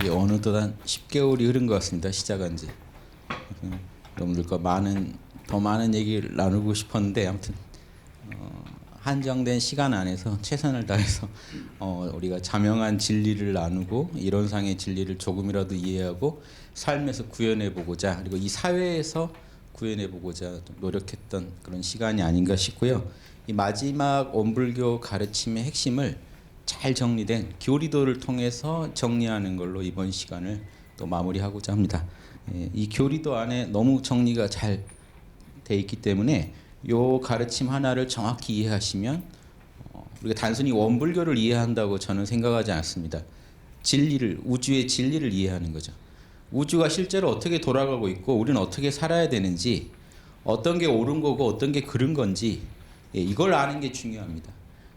이게 어느덧 한 10개월이 흐른 것 같습니다. 시작한 지. 여러분들과 더 많은 얘기를 나누고 싶었는데 아무튼 한정된 시간 안에서 최선을 다해서 우리가 자명한 진리를 나누고 이론상의 진리를 조금이라도 이해하고 삶에서 구현해 보고자, 그리고 이 사회에서 구현해 보고자 노력했던 그런 시간이 아닌가 싶고요. 이 마지막 원불교 가르침의 핵심을 잘 정리된 교리도를 통해서 정리하는 걸로 이번 시간을 또 마무리하고자 합니다. 이 교리도 안에 너무 정리가 잘 돼 있기 때문에 요 가르침 하나를 정확히 이해하시면 우리가 단순히 원불교를 이해한다고 저는 생각하지 않습니다. 진리를, 우주의 진리를 이해하는 거죠. 우주가 실제로 어떻게 돌아가고 있고 우리는 어떻게 살아야 되는지, 어떤 게 옳은 거고 어떤 게 그른 건지, 이걸 아는 게 중요합니다.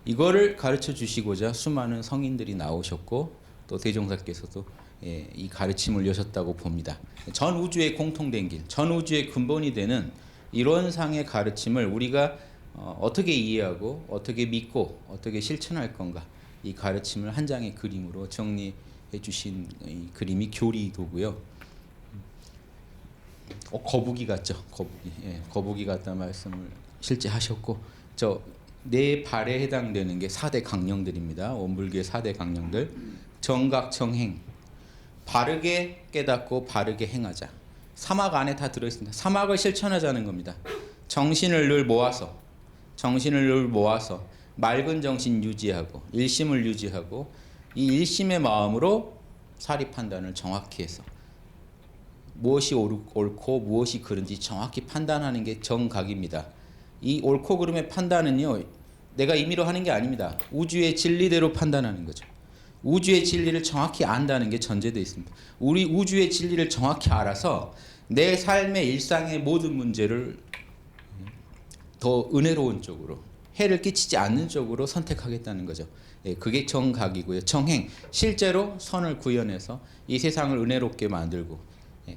이거를 가르쳐 주시고자 수많은 성인들이 나오셨고 또 대종사께서도 이 가르침을 여셨다고 봅니다. 전 우주의 공통된 길, 전 우주의 근본이 되는 이론상의 가르침을 우리가 어떻게 이해하고 어떻게 믿고 어떻게 실천할 건가, 이 가르침을 한 장의 그림으로 정리해 주신 이 그림이 교리도고요. 거북이 같죠? 거북이. 거북이 같다 말씀을 실제 하셨고, 네 발에 해당되는 게 4대 강령들입니다. 원불교의 4대 강령들. 정각정행. 바르게 깨닫고 바르게 행하자. 사막 안에 다 들어있습니다. 사막을 실천하자는 겁니다. 정신을 늘 모아서 맑은 정신 유지하고 일심을 유지하고 이 일심의 마음으로 사리 판단을 정확히 해서 무엇이 옳고 무엇이 그른지 정확히 판단하는 게 정각입니다. 이 옳고 그름의 판단은요, 내가 임의로 하는 게 아닙니다. 우주의 진리대로 판단하는 거죠. 우주의 진리를 정확히 안다는 게 전제되어 있습니다. 우리 우주의 진리를 정확히 알아서 내 삶의 일상의 모든 문제를 더 은혜로운 쪽으로, 해를 끼치지 않는 쪽으로 선택하겠다는 거죠. 그게 정각이고요. 정행, 실제로 선을 구현해서 이 세상을 은혜롭게 만들고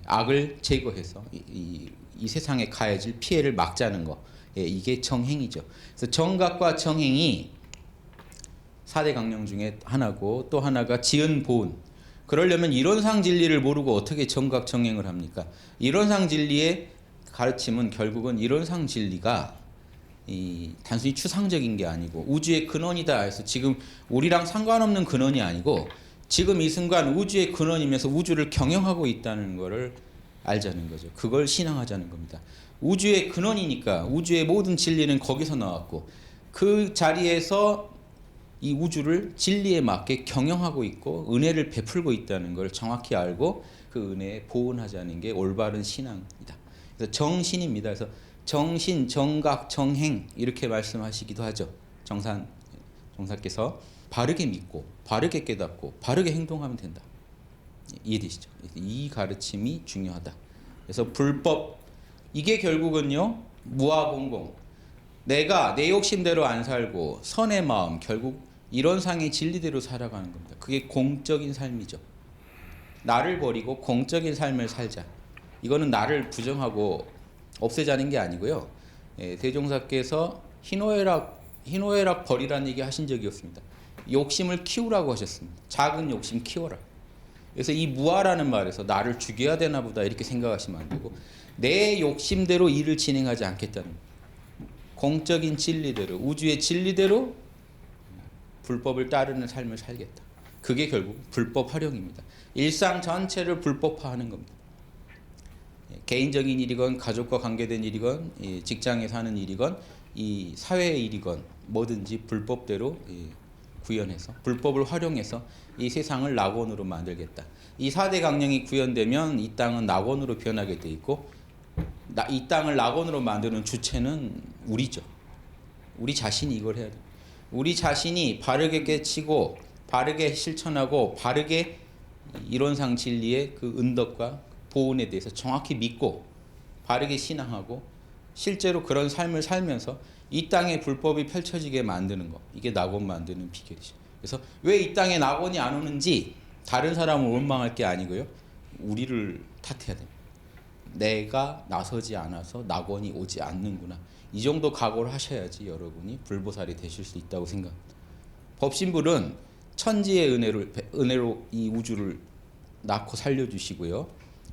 악을 제거해서 이 세상에 가해질 피해를 막자는 거, 이게 정행이죠. 그래서 정각과 정행이 4대 강령 중에 하나고, 또 하나가 지은 보은. 그러려면 이론상 진리를 모르고 어떻게 정각 정행을 합니까? 이론상 진리의 가르침은 결국은 이론상 진리가 단순히 추상적인 게 아니고 우주의 근원이다 해서 지금 우리랑 상관없는 근원이 아니고 지금 이 순간 우주의 근원이면서 우주를 경영하고 있다는 것을 알자는 거죠. 그걸 신앙하자는 겁니다. 우주의 근원이니까 우주의 모든 진리는 거기서 나왔고 그 자리에서 이 우주를 진리에 맞게 경영하고 있고 은혜를 베풀고 있다는 걸 정확히 알고 그 은혜에 보은하자는 게 올바른 신앙이다. 그래서 정신입니다. 그래서 정신, 정각, 정행 이렇게 말씀하시기도 하죠. 정사께서 바르게 믿고 바르게 깨닫고 바르게 행동하면 된다. 이해되시죠? 이 가르침이 중요하다. 그래서 불법, 이게 결국은요, 무아공공, 내가 내 욕심대로 안 살고 선의 마음, 결국 이론상의 진리대로 살아가는 겁니다. 그게 공적인 삶이죠. 나를 버리고 공적인 삶을 살자. 이거는 나를 부정하고 없애자는 게 아니고요. 대종사께서 희노애락 버리라는 얘기 하신 적이 없습니다. 욕심을 키우라고 하셨습니다. 작은 욕심 키워라. 그래서 이 무아라는 말에서 나를 죽여야 되나 보다 이렇게 생각하시면 안 되고, 내 욕심대로 일을 진행하지 않겠다는 거예요. 공적인 진리대로, 우주의 진리대로 불법을 따르는 삶을 살겠다. 그게 결국 불법 활용입니다. 일상 전체를 불법화하는 겁니다. 개인적인 일이건 가족과 관계된 일이건 직장에 사는 일이건 이 사회의 일이건 뭐든지 불법대로 구현해서 불법을 활용해서 이 세상을 낙원으로 만들겠다. 이 4대 강령이 구현되면 이 땅은 낙원으로 변하게 돼 있고, 이 땅을 낙원으로 만드는 주체는 우리죠. 우리 자신이 이걸 해야 돼요. 우리 자신이 바르게 깨치고 바르게 실천하고 바르게 이론상 진리의 그 은덕과 보은에 대해서 정확히 믿고 바르게 신앙하고 실제로 그런 삶을 살면서 이 땅에 불법이 펼쳐지게 만드는 거, 이게 낙원 만드는 비결이죠. 그래서 왜 이 땅에 낙원이 안 오는지 다른 사람을 원망할 게 아니고요, 우리를 탓해야 됩니다. 내가 나서지 않아서 낙원이 오지 않는구나. 이 정도 각오를 하셔야지 여러분이 불보살이 되실 수 있다고 생각합니다. 법신불은 천지의 은혜로 이 우주를 낳고 살려주시고요.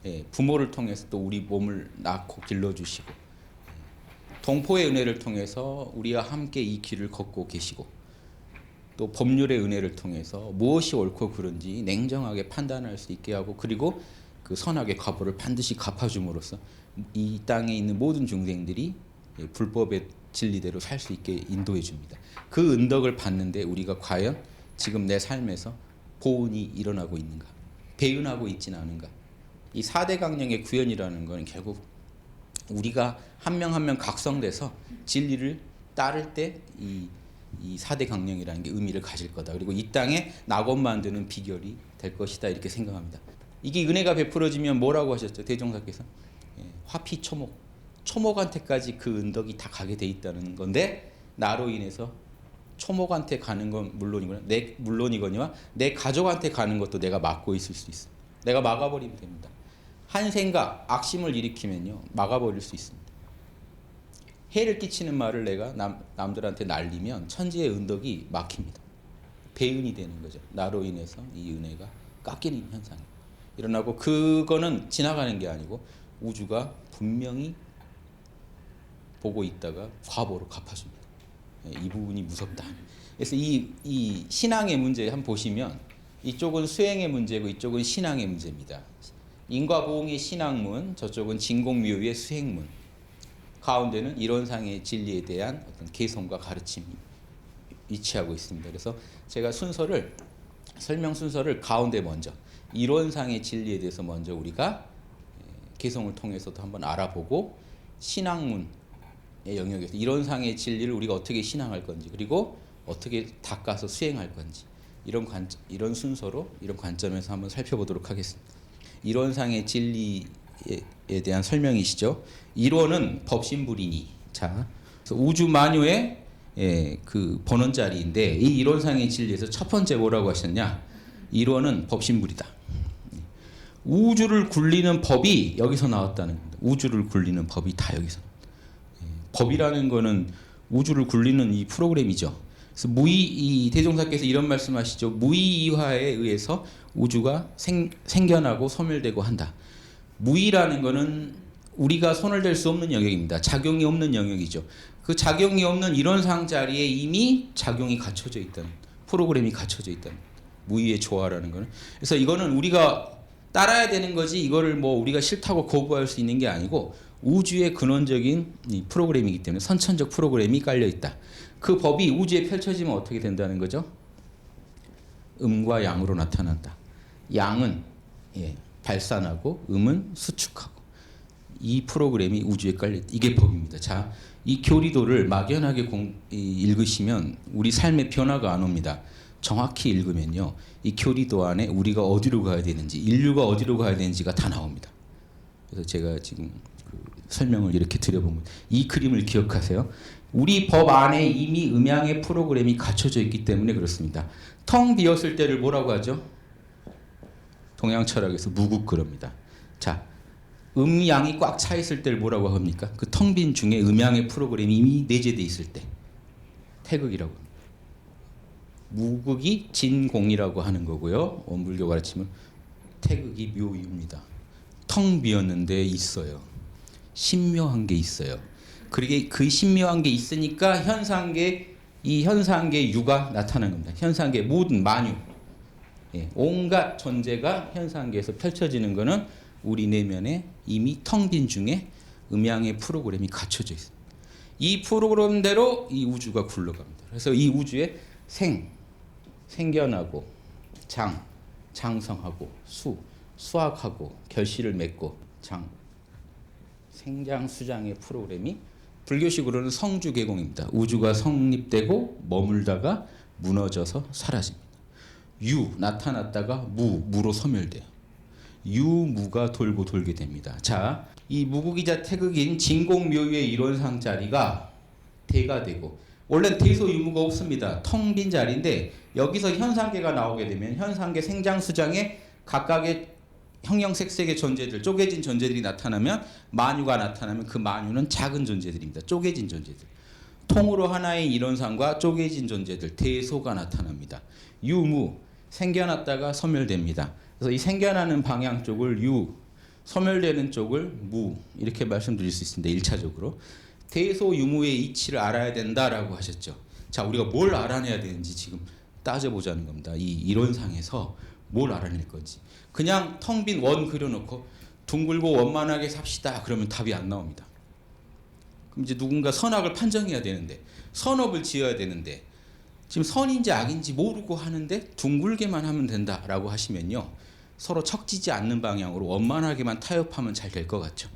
예, 부모를 통해서 또 우리 몸을 낳고 길러주시고, 동포의 은혜를 통해서 우리와 함께 이 길을 걷고 계시고, 또 법률의 은혜를 통해서 무엇이 옳고 그른지 냉정하게 판단할 수 있게 하고, 그리고 그 선악의 과보를 반드시 갚아줌으로써 이 땅에 있는 모든 중생들이 불법의 진리대로 살 수 있게 인도해 줍니다. 그 은덕을 받는데 우리가 과연 지금 내 삶에서 보은이 일어나고 있는가, 배은하고 있지는 않은가. 이 4대 강령의 구현이라는 것은 결국 우리가 한 명 한 명 각성돼서 진리를 따를 때 이 4대 강령이라는 게 의미를 가질 거다. 그리고 이 땅에 낙원 만드는 비결이 될 것이다. 이렇게 생각합니다. 이게 은혜가 베풀어지면 뭐라고 하셨죠? 대종사께서 화피초목, 초목한테까지 그 은덕이 다 가게 돼 있다는 건데, 나로 인해서 초목한테 가는 건 물론이거니와 내 가족한테 가는 것도 내가 막고 있을 수 있어. 내가 막아버리면 됩니다. 한 생각, 악심을 일으키면요 막아버릴 수 있습니다. 해를 끼치는 말을 내가 남들한테 날리면 천지의 은덕이 막힙니다. 배은이 되는 거죠. 나로 인해서 이 은혜가 깎이는 현상이 일어나고, 그거는 지나가는 게 아니고 우주가 분명히 보고 있다가 과보로 갚아줍니다. 이 부분이 무섭다. 그래서 이 신앙의 문제 한번 보시면 이쪽은 수행의 문제고 이쪽은 신앙의 문제입니다. 인과보응의 신앙문, 저쪽은 진공묘유의 수행문. 가운데는 이론상의 진리에 대한 어떤 개성과 가르침이 위치하고 있습니다. 그래서 제가 설명 순서를 가운데 먼저, 이론상의 진리에 대해서 먼저 우리가 개성을 통해서도 한번 알아보고, 신학문의 영역에서 이론상의 진리를 우리가 어떻게 신앙할 건지, 그리고 어떻게 닦아서 수행할 건지, 이런 순서로, 이런 관점에서 한번 살펴보도록 하겠습니다. 이론상의 진리에 대한 설명이시죠. 이론은 법신불이니. 자, 그래서 우주 만유의 그 번원짜리인데, 이 이론상의 진리에서 첫 번째 뭐라고 하셨냐? 이론은 법신불이다. 우주를 굴리는 법이 여기서 나왔다는 겁니다. 우주를 굴리는 법이 다 여기서. 법이라는 거는 우주를 굴리는 이 프로그램이죠. 그래서 이 대종사께서 이런 말씀하시죠. 무의이화에 의해서 우주가 생겨나고 소멸되고 한다. 무의라는 거는 우리가 손을 댈 수 없는 영역입니다. 작용이 없는 영역이죠. 그 작용이 없는 이론상 자리에 이미 작용이 갖춰져 있다는, 프로그램이 갖춰져 있다는, 무의의 조화라는 거는. 그래서 이거는 우리가 따라야 되는 거지, 이거를 뭐 우리가 싫다고 거부할 수 있는 게 아니고 우주의 근원적인 이 프로그램이기 때문에, 선천적 프로그램이 깔려 있다. 그 법이 우주에 펼쳐지면 어떻게 된다는 거죠? 음과 양으로 나타난다. 양은 발산하고 음은 수축하고, 이 프로그램이 우주에 깔려 있다. 이게 법입니다. 자, 이 교리도를 막연하게 읽으시면 우리 삶의 변화가 안 옵니다. 정확히 읽으면요, 이 교리도 안에 우리가 어디로 가야 되는지, 인류가 어디로 가야 되는지가 다 나옵니다. 그래서 제가 지금 그 설명을 이렇게 드려본 겁니다. 이 그림을 기억하세요. 우리 법 안에 이미 음양의 프로그램이 갖춰져 있기 때문에 그렇습니다. 텅 비었을 때를 뭐라고 하죠? 동양 철학에서 무국그럽니다. 자, 음양이 꽉 차 있을 때를 뭐라고 합니까? 그 텅 빈 중에 음양의 프로그램이 이미 내재되어 있을 때 태극이라고 합니다. 무극이 진공이라고 하는 거고요. 원불교 가르침은 태극이 묘유입니다. 텅 비었는데 있어요. 신묘한 게 있어요. 그러게 그 신묘한 게 있으니까 이 현상계 유가 나타나는 겁니다. 현상계 모든 만유, 온갖 존재가 현상계에서 펼쳐지는 것은 우리 내면에 이미 텅 빈 중에 음양의 프로그램이 갖춰져 있습니다. 이 프로그램대로 이 우주가 굴러갑니다. 그래서 이 우주에 생겨나고 장성하고 수학하고 결실을 맺고 생장수장의 프로그램이 불교식으로는 성주개공입니다. 우주가 성립되고 머물다가 무너져서 사라집니다. 유 나타났다가 무로 소멸돼요. 유무가 돌고 돌게 됩니다. 자, 이 무국이자 태극인 진공묘유의 이론상 자리가 대가 되고, 원래는 대소유무가 없습니다. 텅 빈 자리인데 여기서 현상계가 나오게 되면 현상계 생장수장의 각각의 형형색색의 존재들, 쪼개진 존재들이 나타나면, 만유가 나타나면 그 만유는 작은 존재들입니다. 쪼개진 존재들. 통으로 하나의 이론상과 쪼개진 존재들, 대소가 나타납니다. 유무, 생겨났다가 소멸됩니다. 그래서 이 생겨나는 방향 쪽을 유, 소멸되는 쪽을 무 이렇게 말씀드릴 수 있습니다. 1차적으로 대소유무의 이치를 알아야 된다라고 하셨죠. 자, 우리가 뭘 알아내야 되는지 지금 따져보자는 겁니다. 이 이론상에서 뭘 알아낼 건지. 그냥 텅 빈 원 그려놓고 둥글고 원만하게 삽시다 그러면 답이 안 나옵니다. 그럼 이제 누군가 선악을 판정해야 되는데, 선업을 지어야 되는데, 지금 선인지 악인지 모르고 하는데 둥글게만 하면 된다라고 하시면요, 서로 척지지 않는 방향으로 원만하게만 타협하면 잘 될 것 같죠.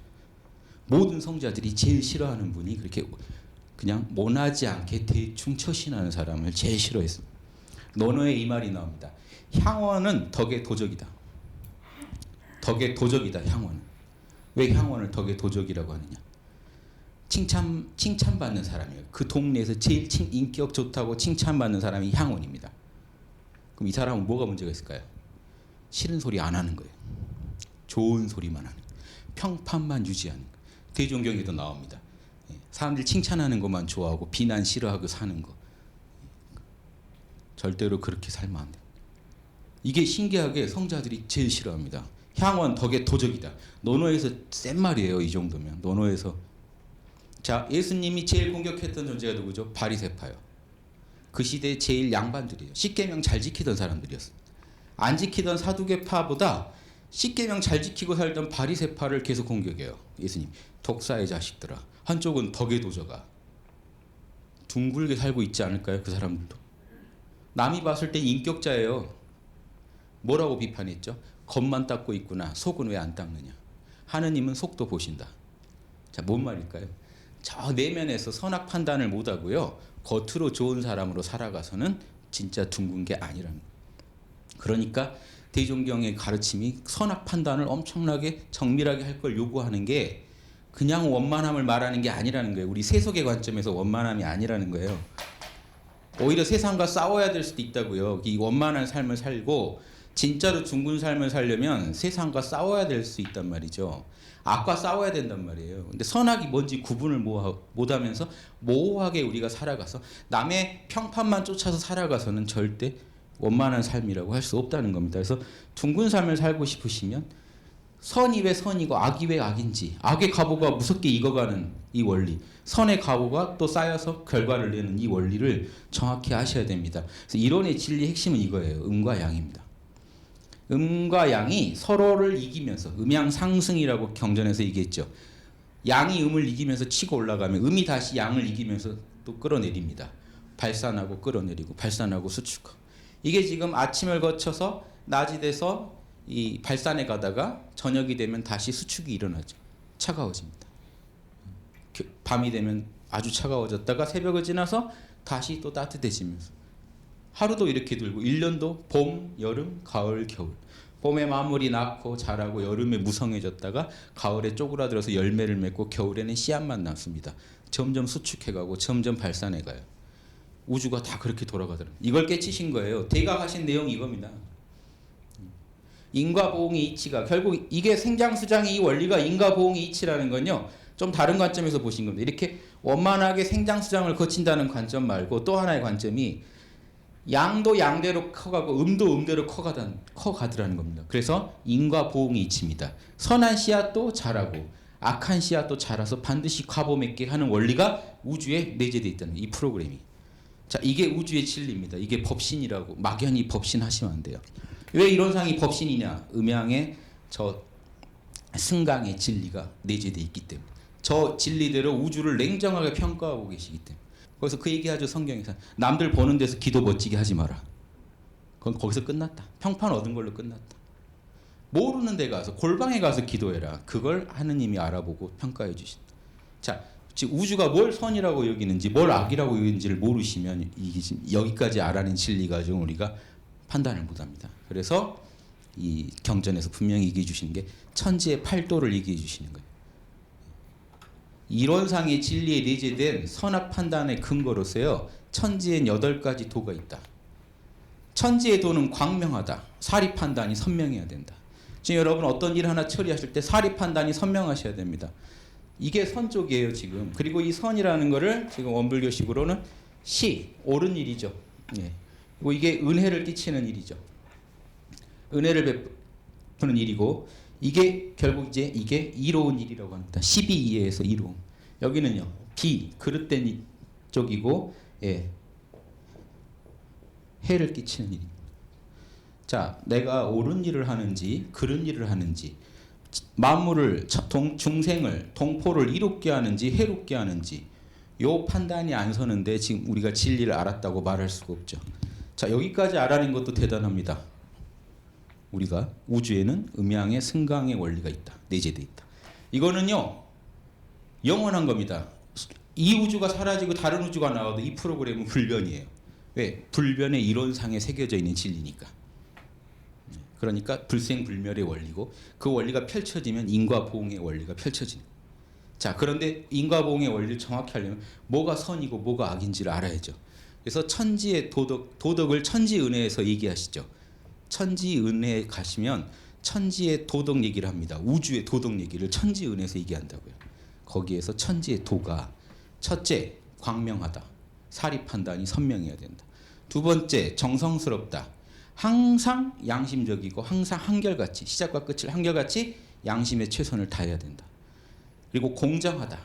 모든 성자들이 제일 싫어하는 분이 그렇게 그냥 모나지 않게 대충 처신하는 사람을 제일 싫어했습니다. 논어에 이 말이 나옵니다. 향원은 덕의 도적이다. 덕의 도적이다. 향원은. 왜 향원을 덕의 도적이라고 하느냐? 칭찬받는 사람이에요. 그 동네에서 제일 인격 좋다고 칭찬받는 사람이 향원입니다. 그럼 이 사람은 뭐가 문제가 있을까요? 싫은 소리 안 하는 거예요. 좋은 소리만 하는 거예요. 평판만 유지하는 거예요. 대종경에도 나옵니다. 사람들이 칭찬하는 것만 좋아하고 비난 싫어하고 사는 거. 절대로 그렇게 살면 안 돼요. 이게 신기하게 성자들이 제일 싫어합니다. 향원 덕의 도적이다. 논어에서 센 말이에요. 이 정도면. 논어에서. 자, 예수님이 제일 공격했던 존재가 누구죠? 바리새파요. 그 시대의 제일 양반들이에요. 십계명 잘 지키던 사람들이었어요. 안 지키던 사두개파보다 십계명 잘 지키고 살던 바리새파를 계속 공격해요. 예수님. 독사의 자식들아. 한쪽은 덕의 도저가. 둥글게 살고 있지 않을까요? 그 사람들도. 남이 봤을 때 인격자예요. 뭐라고 비판했죠? 겉만 닦고 있구나. 속은 왜 안 닦느냐. 하느님은 속도 보신다. 자, 뭔 말일까요? 저 내면에서 선악 판단을 못하고요, 겉으로 좋은 사람으로 살아가서는 진짜 둥근 게 아니라는 거예요. 그러니까 대종경의 가르침이 선악 판단을 엄청나게 정밀하게 할 걸 요구하는 게 그냥 원만함을 말하는 게 아니라는 거예요. 우리 세속의 관점에서 원만함이 아니라는 거예요. 오히려 세상과 싸워야 될 수도 있다고요. 이 원만한 삶을 살고 진짜로 둥근 삶을 살려면 세상과 싸워야 될 수 있단 말이죠. 악과 싸워야 된단 말이에요. 근데 선악이 뭔지 구분을 못하면서 모호하게 우리가 살아가서 남의 평판만 쫓아서 살아가서는 절대 원만한 삶이라고 할 수 없다는 겁니다. 그래서 둥근 삶을 살고 싶으시면 선이 왜 선이고 악이 왜 악인지, 악의 갑오가 무섭게 익어가는 이 원리, 선의 갑오가 또 쌓여서 결과를 내는 이 원리를 정확히 아셔야 됩니다. 그래서 이론의 진리의 핵심은 이거예요. 음과 양입니다. 음과 양이 서로를 이기면서, 음양 상승이라고 경전에서 얘기했죠. 양이 음을 이기면서 치고 올라가면 음이 다시 양을 이기면서 또 끌어내립니다. 발산하고 끌어내리고 발산하고 수축하고. 이게 지금 아침을 거쳐서 낮이 돼서 이 발산에 가다가 저녁이 되면 다시 수축이 일어나죠. 차가워집니다. 밤이 되면 아주 차가워졌다가 새벽을 지나서 다시 또 따뜻해지면서 하루도 이렇게 돌고 1년도 봄, 여름, 가을, 겨울. 봄에 마무리 낳고 자라고 여름에 무성해졌다가 가을에 쪼그라들어서 열매를 맺고 겨울에는 씨앗만 남습니다. 점점 수축해가고 점점 발산해가요. 우주가 다 그렇게 돌아가더라고요. 이걸 깨치신 거예요. 대각하신 내용이 이겁니다. 인과보응의 이치가 결국 이게 생장수장의 이 원리가 인과보응의 이치라는 건요, 좀 다른 관점에서 보신 겁니다. 이렇게 원만하게 생장수장을 거친다는 관점 말고 또 하나의 관점이 양도 양대로 커가고 음도 음대로 커가더라는 겁니다. 그래서 인과보응의 이치입니다. 선한 씨앗도 자라고 악한 씨앗도 자라서 반드시 과보 맺게 하는 원리가 우주에 내재되어 있다는 이 프로그램이. 자, 이게 우주의 진리입니다. 이게 법신이라고 막연히 법신하시면 안 돼요. 왜 이론상이 법신이냐? 음양의 저 승강의 진리가 내재되어 있기 때문에, 저 진리대로 우주를 냉정하게 평가하고 계시기 때문에. 그래서 그 얘기하죠. 성경에서 남들 보는 데서 기도 멋지게 하지 마라. 그건 거기서 끝났다. 평판 얻은 걸로 끝났다. 모르는 데 가서 골방에 가서 기도해라. 그걸 하느님이 알아보고 평가해 주신다. 자, 즉 우주가 뭘 선이라고 여기는지 뭘 악이라고 여기는지를 모르시면 이게 지금 여기까지 알아낸 진리 가지고 우리가 판단을 못합니다. 그래서 이 경전에서 분명히 얘기해 주시는 게 천지의 팔도를 얘기해 주시는 거예요. 이론상의 진리에 내재된 선악 판단의 근거로서요, 천지엔 8가지 도가 있다. 천지의 도는 광명하다. 사리 판단이 선명해야 된다. 지금 여러분 어떤 일 하나 처리하실 때 사리 판단이 선명하셔야 됩니다. 이게 선 쪽이에요 지금. 그리고 이 선이라는 거를 지금 원불교식으로는 옳은 일이죠. 예. 그리고 이게 은혜를 끼치는 일이죠. 은혜를 베푸는 일이고 이게 결국 이제 이게 이로운 일이라고 합니다. 12이해에서 이로움. 여기는요. 비 그릇된 쪽이고 예. 해를 끼치는 일입니다. 자, 내가 옳은 일을 하는지 그른 일을 하는지 만물을 중생을 동포를 이롭게 하는지 해롭게 하는지 요 판단이 안 서는데 지금 우리가 진리를 알았다고 말할 수가 없죠. 자, 여기까지 알아낸 것도 대단합니다. 우리가 우주에는 음양의 승강의 원리가 있다. 내재되어 있다. 이거는요. 영원한 겁니다. 이 우주가 사라지고 다른 우주가 나와도 이 프로그램은 불변이에요. 왜? 불변의 이론상에 새겨져 있는 진리니까. 그러니까 불생불멸의 원리고 그 원리가 펼쳐지면 인과보응의 원리가 펼쳐지는. 자, 그런데 인과보응의 원리를 정확히 하려면 뭐가 선이고 뭐가 악인지를 알아야죠. 그래서 천지의 도덕을 천지은혜에서 얘기하시죠. 천지은혜에 가시면 천지의 도덕 얘기를 합니다. 우주의 도덕 얘기를 천지은혜에서 얘기한다고요. 거기에서 천지의 도가 첫째 광명하다. 사리 판단이 선명해야 된다. 두 번째 정성스럽다. 항상 양심적이고 항상 한결같이 시작과 끝을 한결같이 양심의 최선을 다해야 된다. 그리고 공정하다.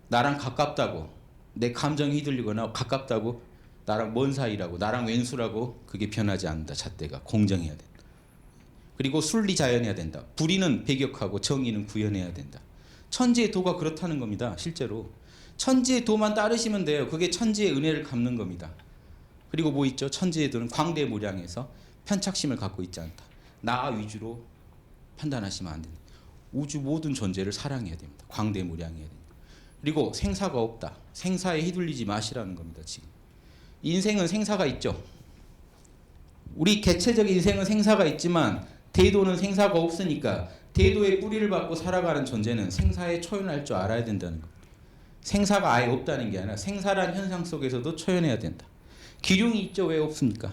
나랑 가깝다고 내 감정이 휘둘리거나 가깝다고 나랑 먼 사이라고 나랑 왼수라고 그게 변하지 않는다. 잣대가 공정해야 된다. 그리고 순리자연해야 된다. 불의는 배격하고 정의는 구현해야 된다. 천지의 도가 그렇다는 겁니다. 실제로 천지의 도만 따르시면 돼요. 그게 천지의 은혜를 갚는 겁니다. 그리고 뭐 있죠? 천지의 도는 광대무량해서 편착심을 갖고 있지 않다. 나 위주로 판단하시면 안 된다. 우주 모든 존재를 사랑해야 됩니다. 광대무량해야 됩니다. 그리고 생사가 없다. 생사에 휘둘리지 마시라는 겁니다. 지금 인생은 생사가 있죠. 우리 개체적인 인생은 생사가 있지만 대도는 생사가 없으니까 대도의 뿌리를 받고 살아가는 존재는 생사에 초연할 줄 알아야 된다는 겁니다. 생사가 아예 없다는 게 아니라 생사란 현상 속에서도 초연해야 된다. 기륭이 있죠. 왜 없습니까?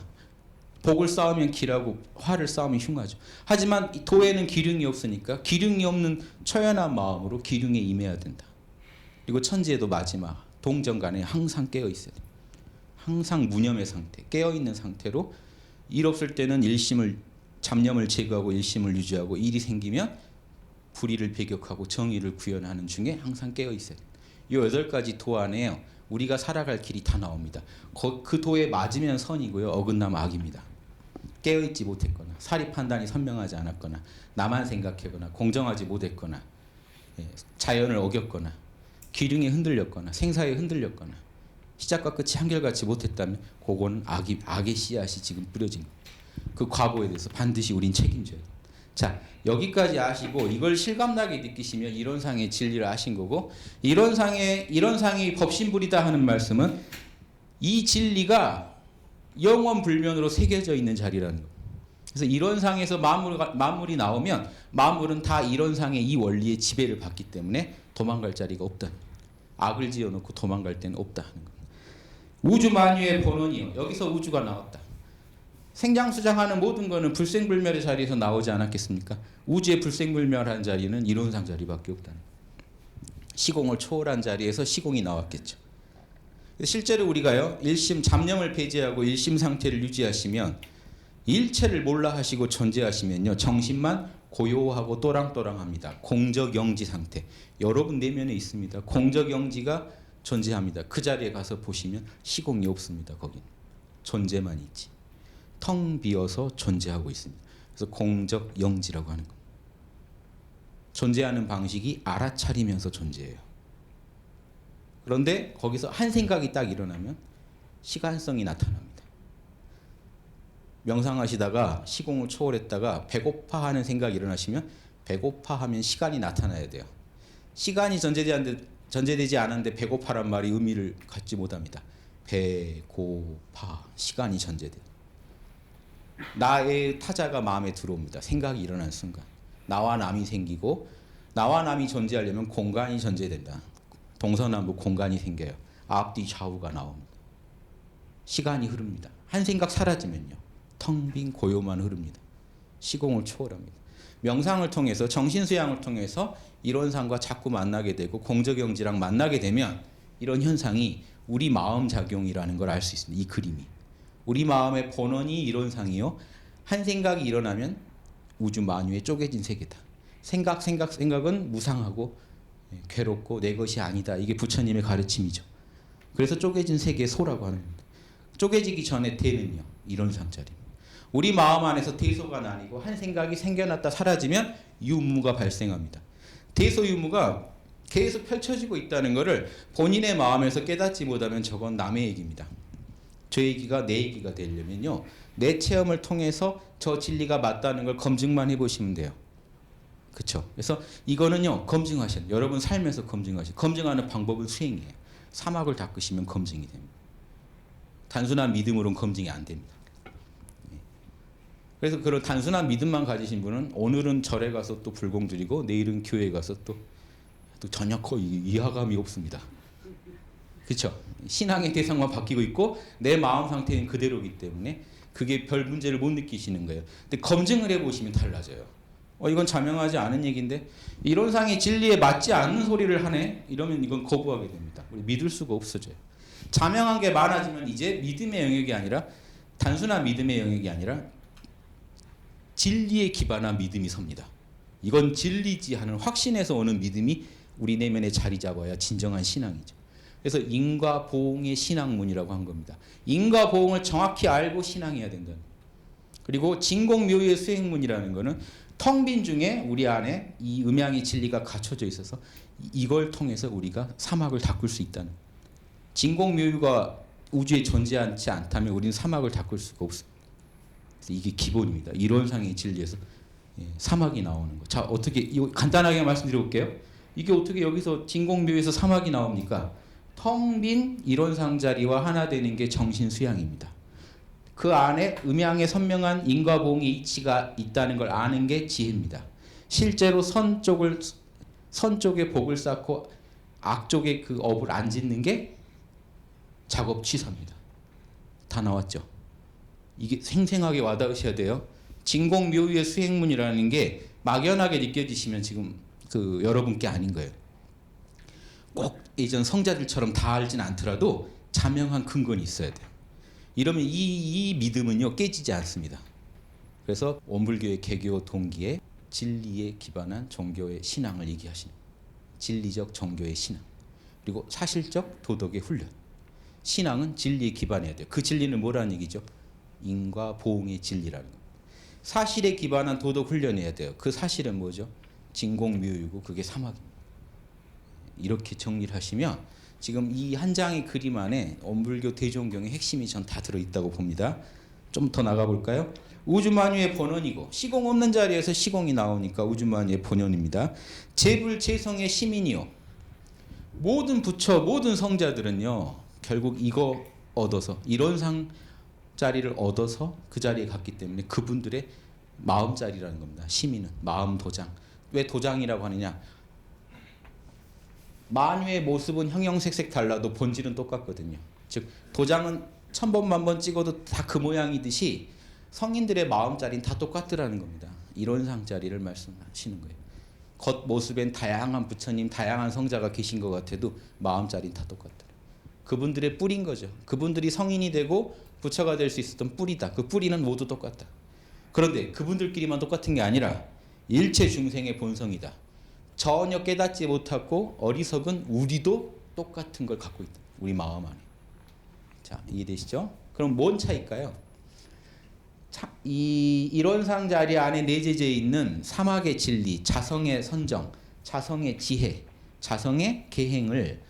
복을 쌓으면 기라고 화를 쌓으면 흉하죠. 하지만 도에는 기륭이 없으니까 기륭이 없는 초연한 마음으로 기륭에 임해야 된다. 그리고 천지에도 마지막 동정간에 항상 깨어 있어야 된다. 항상 무념의 상태, 깨어있는 상태로 일 없을 때는 잡념을 제거하고 일심을 유지하고 일이 생기면 불의를 배격하고 정의를 구현하는 중에 항상 깨어있어야 된다. 이 8가지 도 안에요. 우리가 살아갈 길이 다 나옵니다. 그 도에 맞으면 선이고요. 어긋나면 악입니다. 깨어있지 못했거나 사리 판단이 선명하지 않았거나 나만 생각하거나 공정하지 못했거나 자연을 어겼거나 기륭에 흔들렸거나 생사에 흔들렸거나 시작과 끝이 한결같이 못했다면 그거는 악의 씨앗이 지금 뿌려진 거예요. 그 과거에 대해서 반드시 우린 책임져야 돼요. 자, 여기까지 아시고 이걸 실감나게 느끼시면 이론상의 진리를 아신 거고 이론상의 법신불이다 하는 말씀은 이 진리가 영원불면으로 새겨져 있는 자리라는 거예요. 그래서 이론상에서 만물이 나오면 만물은 다 이론상의 이 원리의 지배를 받기 때문에 도망갈 자리가 없다. 악을 지어놓고 도망갈 데는 없다 하는 거예요. 우주 만유의 본원이요. 여기서 우주가 나왔다. 생장수장하는 모든 것은 불생불멸의 자리에서 나오지 않았겠습니까? 우주의 불생불멸한 자리는 이론상 자리밖에 없다는 거예요. 시공을 초월한 자리에서 시공이 나왔겠죠. 실제로 우리가요. 일심 잡념을 배제하고 일심 상태를 유지하시면 일체를 몰라 하시고 존재하시면요. 정신만 고요하고 또랑또랑합니다. 공적영지 상태. 여러분 내면에 있습니다. 공적영지가 존재합니다. 그 자리에 가서 보시면 시공이 없습니다. 거긴 존재만 있지. 텅 비어서 존재하고 있습니다. 그래서 공적영지라고 하는 겁니다. 존재하는 방식이 알아차리면서 존재해요. 그런데 거기서 한 생각이 딱 일어나면 시간성이 나타납니다. 명상하시다가 시공을 초월했다가 배고파하는 생각이 일어나시면 배고파하면 시간이 나타나야 돼요. 시간이 전제되지 않았는데 배고파란 말이 의미를 갖지 못합니다. 배고파 시간이 전제돼요. 나의 타자가 마음에 들어옵니다. 생각이 일어나는 순간 나와 남이 생기고 나와 남이 존재하려면 공간이 존재된다. 동서남북 공간이 생겨요. 앞뒤 좌우가 나옵니다. 시간이 흐릅니다. 한 생각 사라지면요. 텅 빈 고요만 흐릅니다. 시공을 초월합니다. 명상을 통해서 정신수양을 통해서 이론상과 자꾸 만나게 되고 공적영지랑 만나게 되면 이런 현상이 우리 마음작용이라는 걸 알 수 있습니다. 이 그림이. 우리 마음의 본원이 이론상이요. 한 생각이 일어나면 우주 만유에 쪼개진 세계다. 생각은 무상하고 괴롭고 내 것이 아니다. 이게 부처님의 가르침이죠. 그래서 쪼개진 세계의 소라고 하는 겁니다. 쪼개지기 전에 대는요. 이론상자리. 우리 마음 안에서 대소가 나뉘고 한 생각이 생겨났다 사라지면 유무가 발생합니다. 대소유무가 계속 펼쳐지고 있다는 것을 본인의 마음에서 깨닫지 못하면 저건 남의 얘기입니다. 저 얘기가 내 얘기가 되려면요. 내 체험을 통해서 저 진리가 맞다는 걸 검증만 해보시면 돼요. 그렇죠? 그래서 이거는요. 검증하셔야 돼요. 여러분 삶에서 검증하셔야 돼요. 검증하는 방법은 수행이에요. 사막을 닦으시면 검증이 됩니다. 단순한 믿음으로는 검증이 안 됩니다. 그래서 그런 단순한 믿음만 가지신 분은 오늘은 절에 가서 또 불공 드리고 내일은 교회에 가서 또 전혀 거의 이하감이 없습니다. 그렇죠? 신앙의 대상만 바뀌고 있고 내 마음 상태는 그대로이기 때문에 그게 별 문제를 못 느끼시는 거예요. 근데 검증을 해보시면 달라져요. 이건 자명하지 않은 얘기인데 이론상의 진리에 맞지 않는 소리를 하네? 이러면 이건 거부하게 됩니다. 우리 믿을 수가 없어져요. 자명한 게 많아지면 이제 믿음의 영역이 아니라 단순한 믿음의 영역이 아니라 진리에 기반한 믿음이 섭니다. 이건 진리지 하는 확신에서 오는 믿음이 우리 내면에 자리 잡아야 진정한 신앙이죠. 그래서 인과 보응의 신앙문이라고 한 겁니다. 인과 보응을 정확히 알고 신앙해야 된다. 그리고 진공묘유의 수행문이라는 것은 텅 빈 중에 우리 안에 이 음양의 진리가 갖춰져 있어서 이걸 통해서 우리가 사막을 닦을 수 있다는. 진공묘유가 우주에 존재하지 않다면 우리는 사막을 닦을 수가 없습니다. 이게 기본입니다. 이론상의 진리에서 사막이 나오는 거. 자, 어떻게 이거 간단하게 말씀드려볼게요. 이게 어떻게 여기서 진공묘에서 사막이 나옵니까? 텅 빈 이론상 자리와 하나 되는 게 정신 수양입니다. 그 안에 음양의 선명한 인과 보응의 이치가 있다는 걸 아는 게 지혜입니다. 실제로 선 쪽에 복을 쌓고 악 쪽에 그 업을 안 짓는 게 작업 취사입니다. 다 나왔죠. 이게 생생하게 와닿으셔야 돼요. 진공묘유의 수행문이라는 게 막연하게 느껴지시면 지금 그 여러분께 아닌 거예요. 꼭 예전 성자들처럼 다 알진 않더라도 자명한 근거는 있어야 돼요. 이러면 이 믿음은요 깨지지 않습니다. 그래서 원불교의 개교 동기에 진리에 기반한 종교의 신앙을 얘기하시는 진리적 종교의 신앙 그리고 사실적 도덕의 훈련. 신앙은 진리에 기반해야 돼요. 그 진리는 뭐라는 얘기죠? 인과 보응의 진리라는 겁니다. 사실에 기반한 도덕 훈련해야 돼요. 그 사실은 뭐죠? 진공묘유고 그게 사막입니다. 이렇게 정리를 하시면 지금 이 한 장의 그림 안에 원불교 대종경의 핵심이 전 다 들어있다고 봅니다. 좀 더 나가볼까요? 우주만유의 본원이고 시공 없는 자리에서 시공이 나오니까 우주만유의 본원입니다. 재불재성의 시민이요. 모든 부처 모든 성자들은요 결국 이거 얻어서 이론상 자리를 얻어서 그 자리에 갔기 때문에 그분들의 마음 자리라는 겁니다. 시민은 마음 도장. 왜 도장이라고 하느냐? 만유의 모습은 형형색색 달라도 본질은 똑같거든요. 즉 도장은 1000번 만번 찍어도 다 그 모양이듯이 성인들의 마음 자리는 다 똑같더라는 겁니다. 이론상 자리를 말씀하시는 거예요. 겉 모습엔 다양한 부처님, 다양한 성자가 계신 것 같아도 마음 자리는 다 똑같다. 그분들의 뿌리인 거죠. 그분들이 성인이 되고 부처가 될 수 있었던 뿌리다. 그 뿌리는 모두 똑같다. 그런데 그분들끼리만 똑같은 게 아니라 일체 중생의 본성이다. 전혀 깨닫지 못하고 어리석은 우리도 똑같은 걸 갖고 있다. 우리 마음 안에. 자, 이해되시죠? 그럼 뭔 차이일까요? 이 이론상 자리 안에 내재되어 있는 사막의 진리, 자성의 선정, 자성의 지혜, 자성의 계행을